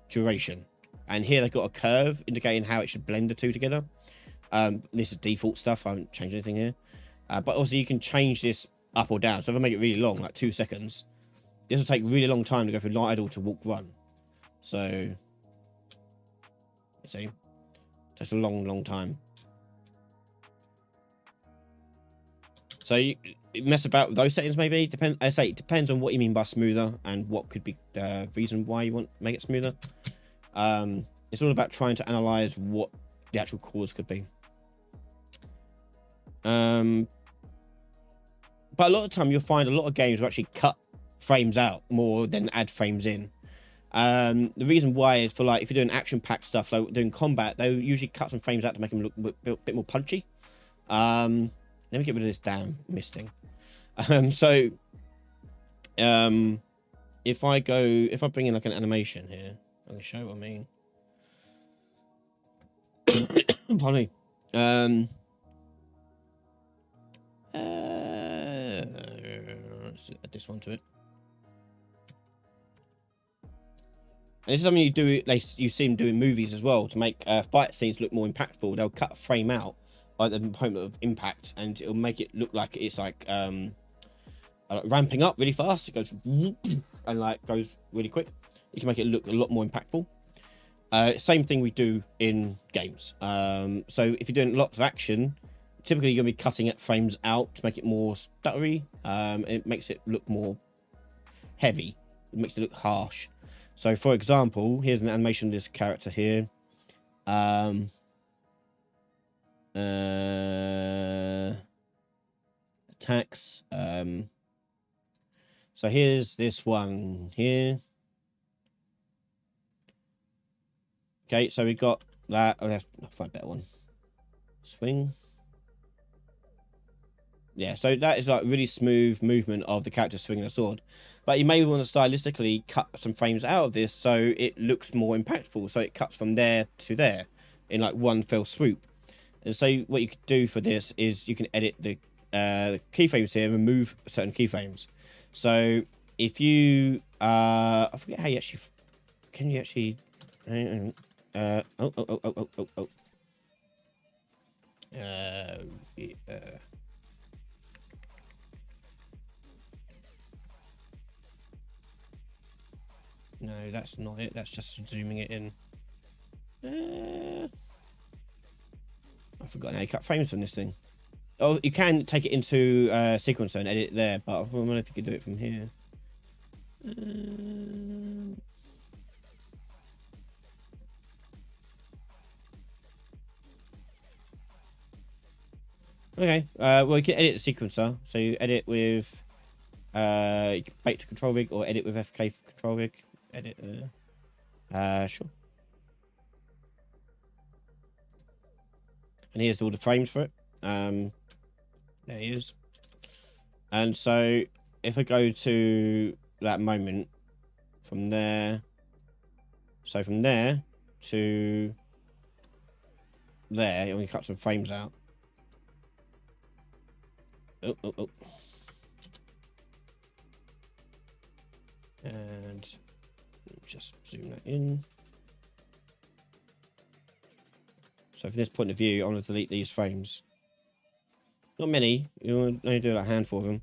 duration, and here they've got a curve indicating how it should blend the two together. This is default stuff. I haven't changed anything here. But also you can change this up or down. So if I make it really long, like 2 seconds, this will take really long time to go from idle to walk run. So, let's see. Takes a long time. So you mess about with those settings maybe. I say it depends on what you mean by smoother and what could be the reason why you want to make it smoother. It's all about trying to analyze what the actual cause could be. But a lot of the time you'll find a lot of games will actually cut frames out more than add frames in. The reason why is for, like, if you're doing action-packed stuff, like doing combat, they'll usually cut some frames out to make them look a bit more punchy. Let me get rid of this damn misting. If I bring in like an animation here, I can show what I mean. Pardon me. Let's add this one to it. And this is something you see them doing movies as well to make fight scenes look more impactful. They'll cut a frame out at the moment of impact, and it'll make it look like it's like ramping up really fast. It goes and like goes really quick. You can make it look a lot more impactful. Same thing we do in games. So if you're doing lots of action, typically you're going to be cutting it frames out to make it more stuttery. It makes it look more heavy. It makes it look harsh. So for example, here's an animation of this character here. Attacks. So here's this one here. Okay, so we got that. I'll find a better one. Swing. Yeah, so that is like really smooth movement of the character swinging a sword. But you may want to stylistically cut some frames out of this so it looks more impactful. So it cuts from there to there in like one fell swoop. And so what you could do for this is you can edit the keyframes here and remove certain keyframes. So if you I forget how you actually can you actually No, that's not it. That's just zooming it in. I've forgotten how you cut frames from this thing. Oh, you can take it into sequencer and edit it there, but I wonder if you could do it from here. Okay, well, you can edit the sequencer. So you edit with bait to control rig or edit with FK for control rig. Edit, sure. And here's all the frames for it. There he is. And so if I go to that moment from there, so from there to there, I'm going to cut some frames out. Oh. And just zoom that in. So from this point of view, I want to delete these frames. Not many. You only do like a handful of them.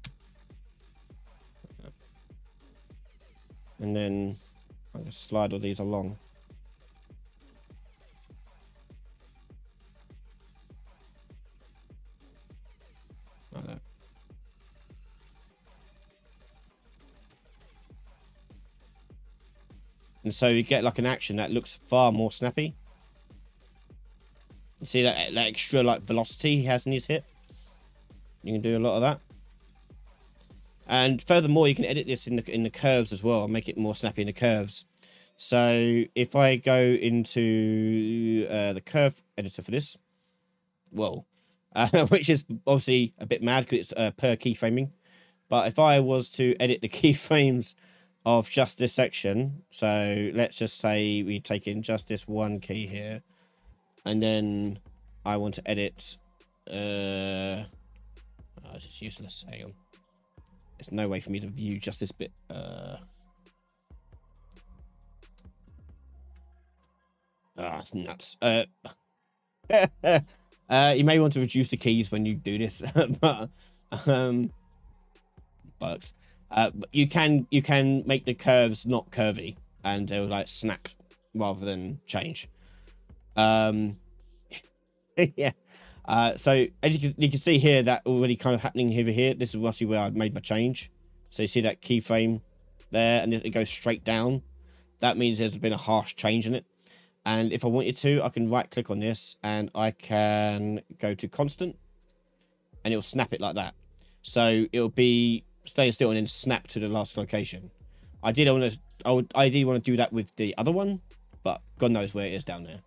And then I'm going to slide all these along. Like that. And so you get like an action that looks far more snappy. You see that extra like velocity he has in his hit? You can do a lot of that. And furthermore, you can edit this in the curves as well, make it more snappy in the curves. So if I go into the curve editor for this, well, which is obviously a bit mad because it's per keyframing. But if I was to edit the keyframes of just this section, so let's just say we take in just this one key here, and then I want to edit. Oh, it's just useless. Hang on. There's no way for me to view just this bit. It's nuts. You may want to reduce the keys when you do this, but bugs. You can make the curves not curvy, and they'll like snap rather than change. Yeah. So as you can see here, that already kind of happening over here. This is roughly where I've made my change. So you see that keyframe there, and it goes straight down. That means there's been a harsh change in it. And if I wanted to, I can right click on this and I can go to constant, and it'll snap it like that. So it'll be staying still and then snap to the last location. I ideally want to do that with the other one, but God knows where it is down there.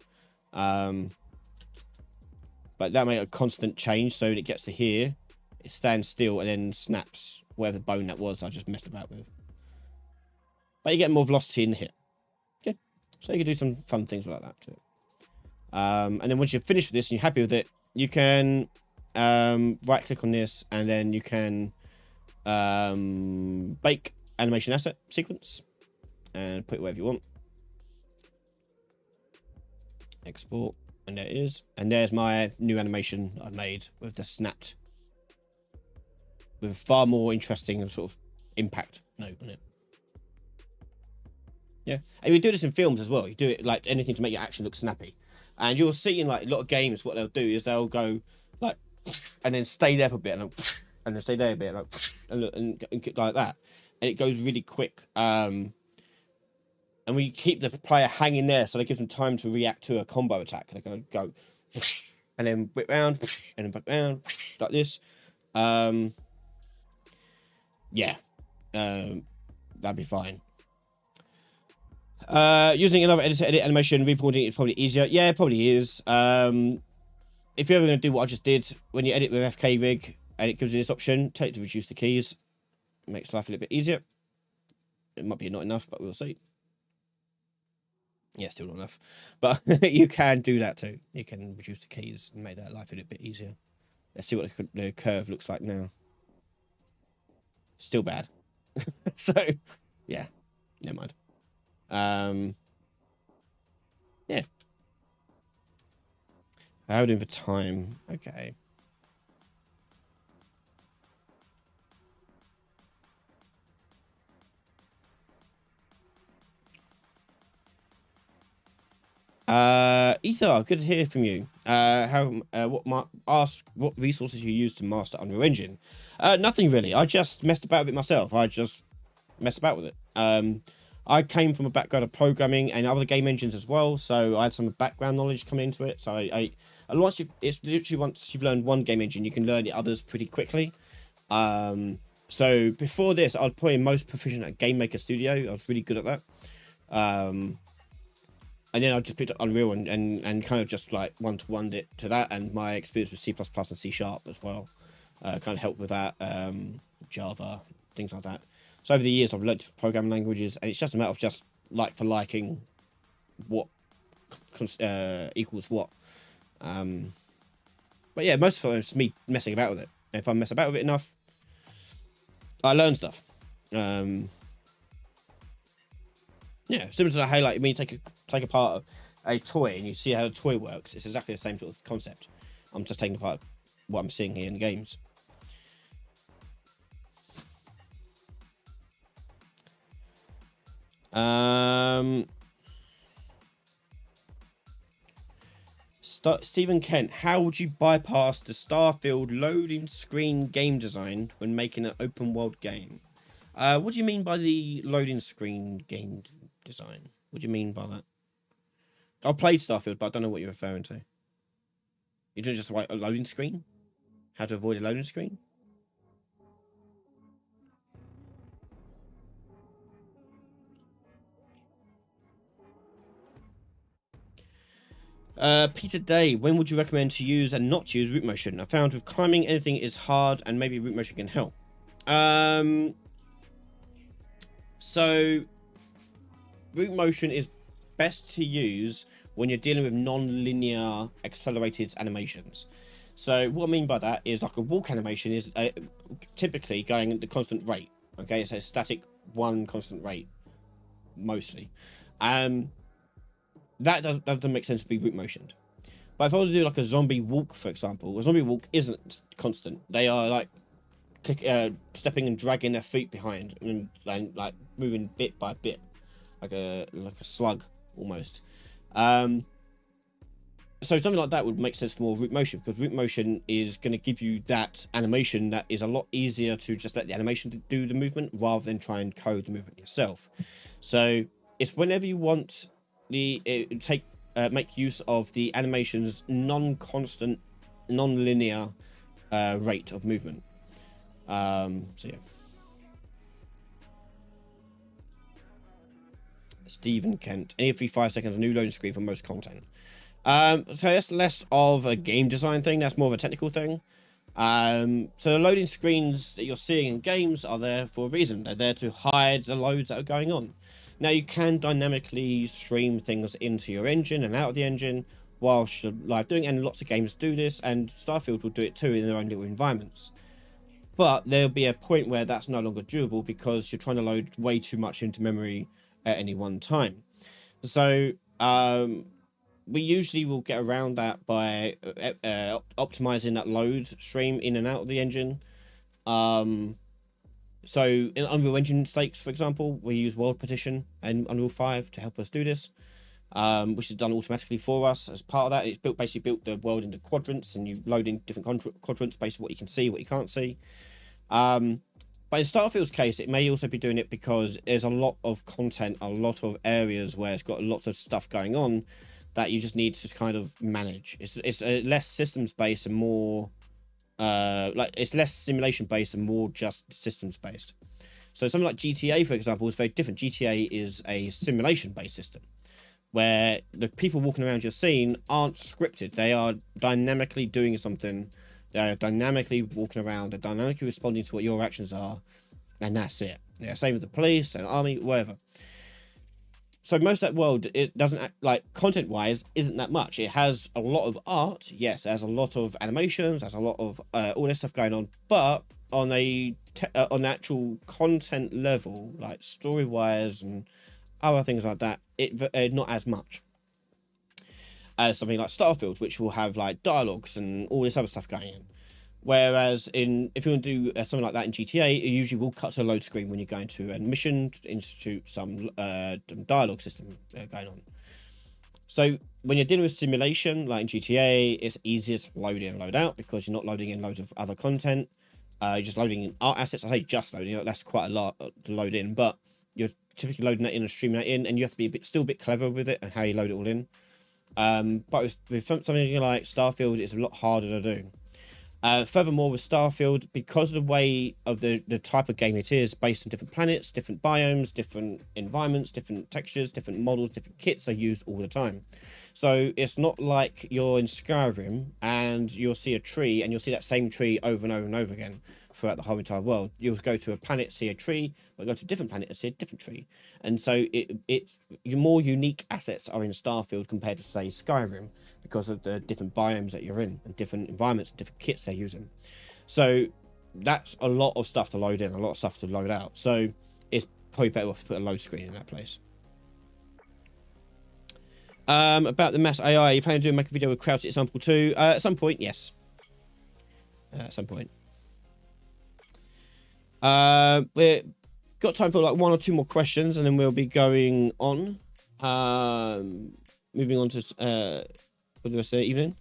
But that made a constant change, so when it gets to here, it stands still and then snaps whatever bone that was I just messed about with. But you get more velocity in the hit. Okay, so you can do some fun things like that too. And then once you're finished with this and you're happy with it, you can right click on this, and then you can bake animation asset sequence and put it wherever you want. Export. And there it is. And there's my new animation I made with the snapped. With a far more interesting sort of impact note on it. Yeah. And you do this in films as well. You do it like anything to make your action look snappy. And you'll see in like a lot of games, what they'll do is they'll go like, and then stay there for a bit, and then stay there a bit, like, and like that. And it goes really quick. And we keep the player hanging there, so they give them time to react to a combo attack. They're going to go, and then whip round, and then back round, like this. Yeah, that'd be fine. Using another editor to edit animation, reporting is probably easier. Yeah, it probably is. If you're ever going to do what I just did, when you edit with FK Rig, and it gives you this option, take to reduce the keys. It makes life a little bit easier. It might be not enough, but we'll see. Yeah, still not enough. But you can do that too. You can reduce the keys and make that life a little bit easier. Let's see what the curve looks like now. Still bad. So, yeah. Never mind. Yeah. How are we doing for time? Okay. Ether, good to hear from you. What resources you use to master Unreal Engine? Nothing really. I just messed about with it myself. I just messed about with it. I came from a background of programming and other game engines as well, so I had some background knowledge coming into it. So and it's literally once you've learned one game engine, you can learn the others pretty quickly. So before this, I was probably most proficient at Game Maker Studio. I was really good at that. And then I just picked up Unreal and kind of just like one-to-one it to that, and my experience with C++ and C# as well kind of helped with that, Java, things like that. So over the years, I've learned programming languages, and it's just a matter of just like for liking what equals what. But yeah, most of the time it's me messing about with it. And if I mess about with it enough, I learn stuff. Yeah, similar to the highlight. I mean, take apart a toy and you see how the toy works. It's exactly the same sort of concept. I'm just taking apart what I'm seeing here in the games. Stephen Kent, how would you bypass the Starfield loading screen game design when making an open world game? What do you mean by the loading screen game design? What do you mean by that? I played Starfield, but I don't know what you're referring to. You're doing just like a loading screen? How to avoid a loading screen? Peter Day, when would you recommend to use and not to use root motion? I found with climbing anything is hard and maybe root motion can help. So root motion is best to use when you're dealing with non-linear accelerated animations. So what I mean by that is like a walk animation is typically going at the constant rate. Okay, it's a static one constant rate mostly. That doesn't make sense to be root motioned. But if I were to do like a zombie walk, for example, a zombie walk isn't constant. They are like stepping and dragging their feet behind and like moving bit by bit, like a slug almost. So something like that would make sense for more root motion, because root motion is going to give you that animation that is a lot easier to just let the animation do the movement rather than try and code the movement yourself. So it's whenever you want make use of the animation's non-constant, non-linear rate of movement. So yeah. Stephen Kent, every 5 seconds a new loading screen for most content. So that's less of a game design thing, that's more of a technical thing. So the loading screens that you're seeing in games are there for a reason. They're there to hide the loads that are going on. Now you can dynamically stream things into your engine and out of the engine whilst you're live doing, and lots of games do this, and Starfield will do it too in their own little environments. But there'll be a point where that's no longer doable because you're trying to load way too much into memory at any one time. So we usually will get around that by optimizing that load stream in and out of the engine. So in Unreal Engine stakes, for example, we use World Partition and Unreal 5 to help us do this, which is done automatically for us. As part of that, it's basically built the world into quadrants, and you load in different quadrants based on what you can see, what you can't see. But in Starfield's case, it may also be doing it because there's a lot of content, a lot of areas where it's got lots of stuff going on that you just need to kind of manage. It's less systems based and more it's less simulation based and more just systems based. So something like GTA, for example, is very different. GTA is a simulation based system where the people walking around your scene aren't scripted. They are dynamically doing something. They're dynamically walking around. They're dynamically responding to what your actions are, and that's it. Yeah, same with the police and army, whatever. So most of that world, it doesn't like content-wise, isn't that much. It has a lot of art, yes. It has a lot of animations, has a lot of all this stuff going on. But on on actual content level, like story-wise and other things like that, it not as much as something like Starfield, which will have like dialogues and all this other stuff going in. Whereas if you want to do something like that in GTA, it usually will cut to a load screen when you're going to a mission to institute some dialogue system going on. So when you're dealing with simulation, like in GTA, it's easier to load in and load out because you're not loading in loads of other content. You're just loading in art assets. I say just loading, that's quite a lot to load in, but you're typically loading that in and streaming that in, and you have to be still a bit clever with it and how you load it all in. But with something like Starfield, it's a lot harder to do. Furthermore, with Starfield, because of the way of the type of game it is, based on different planets, different biomes, different environments, different textures, different models, different kits are used all the time. So it's not like you're in Skyrim and you'll see a tree and you'll see that same tree over and over and over again throughout the whole entire world. You'll go to a planet, see a tree, but go to a different planet and see a different tree. And so your more unique assets are in Starfield compared to, say, Skyrim, because of the different biomes that you're in and different environments and different kits they're using. So that's a lot of stuff to load in, a lot of stuff to load out. So it's probably better off to put a load screen in that place. About the mass AI, you plan to make a video with Krauts example 2? At some point, yes. At some point. We've got time for like 1 or 2 more questions, and then we'll be going on. Moving on to for the rest of the evening.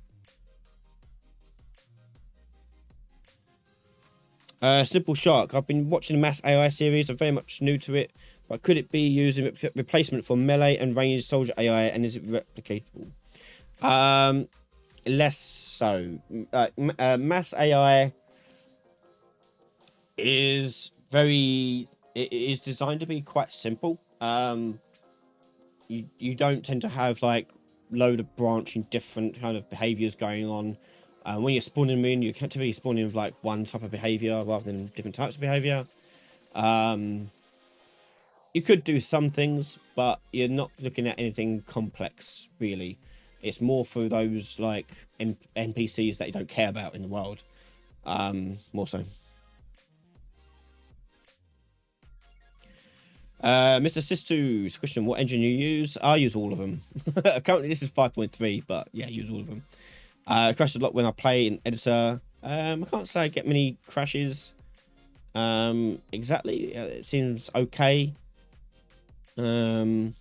Simple Shark. I've been watching the Mass AI series. I'm very much new to it, but could it be used in replacement for melee and ranged soldier AI, and is it replicatable? Less so. Mass AI is it is designed to be quite simple. You don't tend to have like load of branching different kind of behaviors going on. When you're spawning them in, you can't typically spawn in with like one type of behavior rather than different types of behavior. You could do some things, but you're not looking at anything complex really. It's more for those like NPCs that you don't care about in the world, more so. Mr. Sistu's question: what engine you use? I use all of them. Currently, this is 5.3, but yeah, I use all of them. Crashed a lot when I play in editor. I can't say I get many crashes. Exactly. It seems okay. I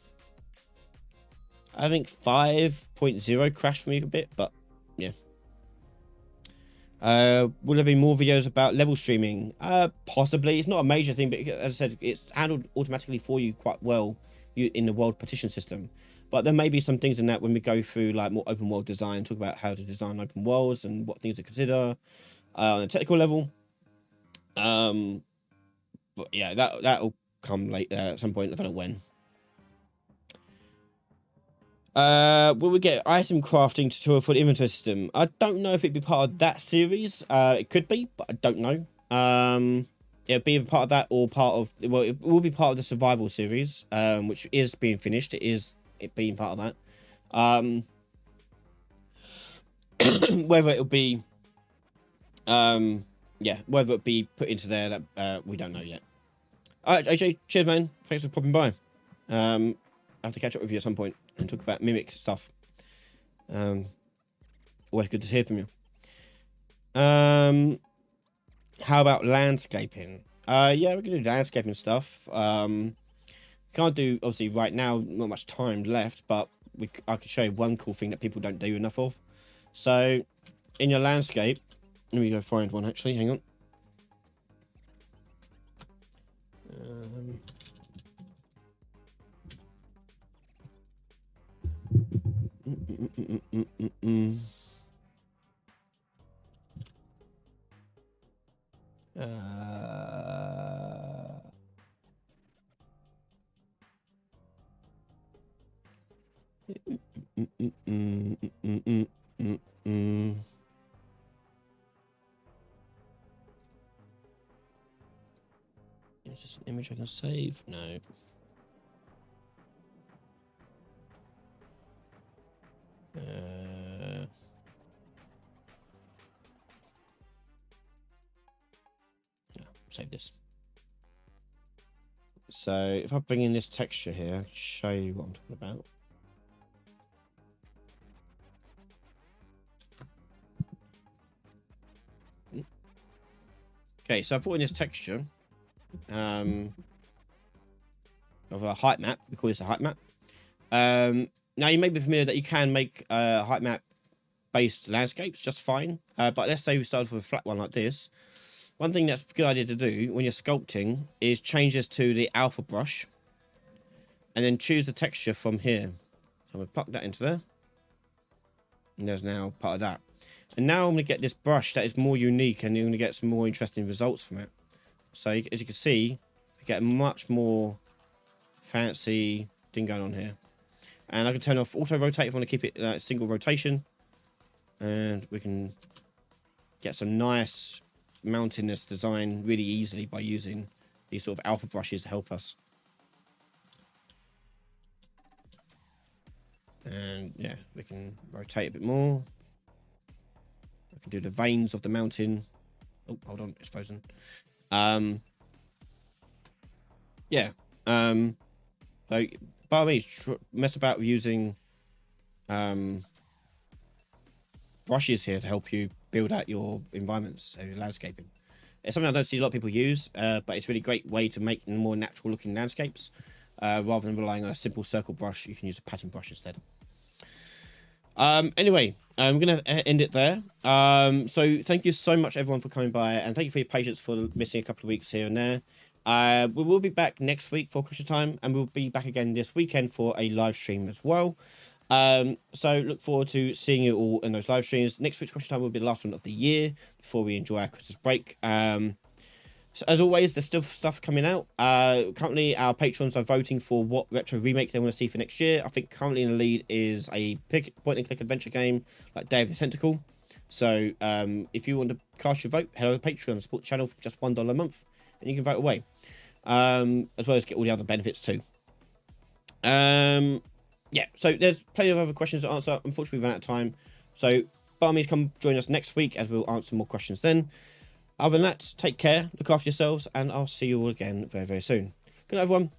think 5.0 crashed for me a bit, but yeah. Will there be more videos about level streaming? Possibly. It's not a major thing, but as I said, it's handled automatically for you quite well in the world partition system. But there may be some things in that when we go through like more open world design, talk about how to design open worlds and what things to consider on a technical level. But yeah, that'll come later at some point. I don't know when. Will we get item crafting tutorial for the inventory system? I don't know if it'd be part of that series. It could be, but I don't know. It'll be either part of that or part of, well, it will be part of the survival series, which is being finished. It being part of that. Whether it'll be, yeah, whether it be put into there, that we don't know yet. All right, AJ, cheers, man. Thanks for popping by. I have to catch up with you at some point and talk about Mimic stuff. Always good to hear from you. How about landscaping? Yeah, we can do landscaping stuff. Can't do, obviously, right now, not much time left, but I could show you one cool thing that people don't do enough of. So, in your landscape, let me go find one, actually. Hang on. Is this an image I can save? No. Save this. So if I bring in this texture here, I'll show you what I'm talking about. Okay, so I put in this texture of a height map. We call this a height map. Now, you may be familiar that you can make height map based landscapes just fine. But let's say we started with a flat one like this. One thing that's a good idea to do when you're sculpting is change this to the alpha brush. And then choose the texture from here. So I'm going to plug that into there. And there's now part of that. And now I'm going to get this brush that is more unique, and you're going to get some more interesting results from it. So as you can see, we get a much more fancy thing going on here. And I can turn off auto rotate if I want to keep it single rotation. And we can get some nice mountainous design really easily by using these sort of alpha brushes to help us. And yeah, we can rotate a bit more. I can do the veins of the mountain. Oh, hold on, it's frozen. Yeah. So by all means, mess about with using brushes here to help you build out your environments, so your landscaping. It's something I don't see a lot of people use, but it's a really great way to make more natural looking landscapes. Rather than relying on a simple circle brush, you can use a pattern brush instead. Anyway, I'm going to end it there. So thank you so much, everyone, for coming by, and thank you for your patience for missing a couple of weeks here and there. We will be back next week for Question Time, and we'll be back again this weekend for a live stream as well. So look forward to seeing you all in those live streams. Next week's Question Time will be the last one of the year before we enjoy our Christmas break. So as always, there's still stuff coming out. Currently, our patrons are voting for what retro remake they want to see for next year. I think currently in the lead is a point-and-click adventure game like Day of the Tentacle. So if you want to cast your vote, head over to Patreon, support the channel for just $1 a month, and you can vote away. As well as get all the other benefits too. Yeah, so there's plenty of other questions to answer. Unfortunately, we've run out of time. So by all means, come join us next week as we'll answer more questions then. Other than that, take care, look after yourselves, and I'll see you all again very, very soon. Good night, everyone.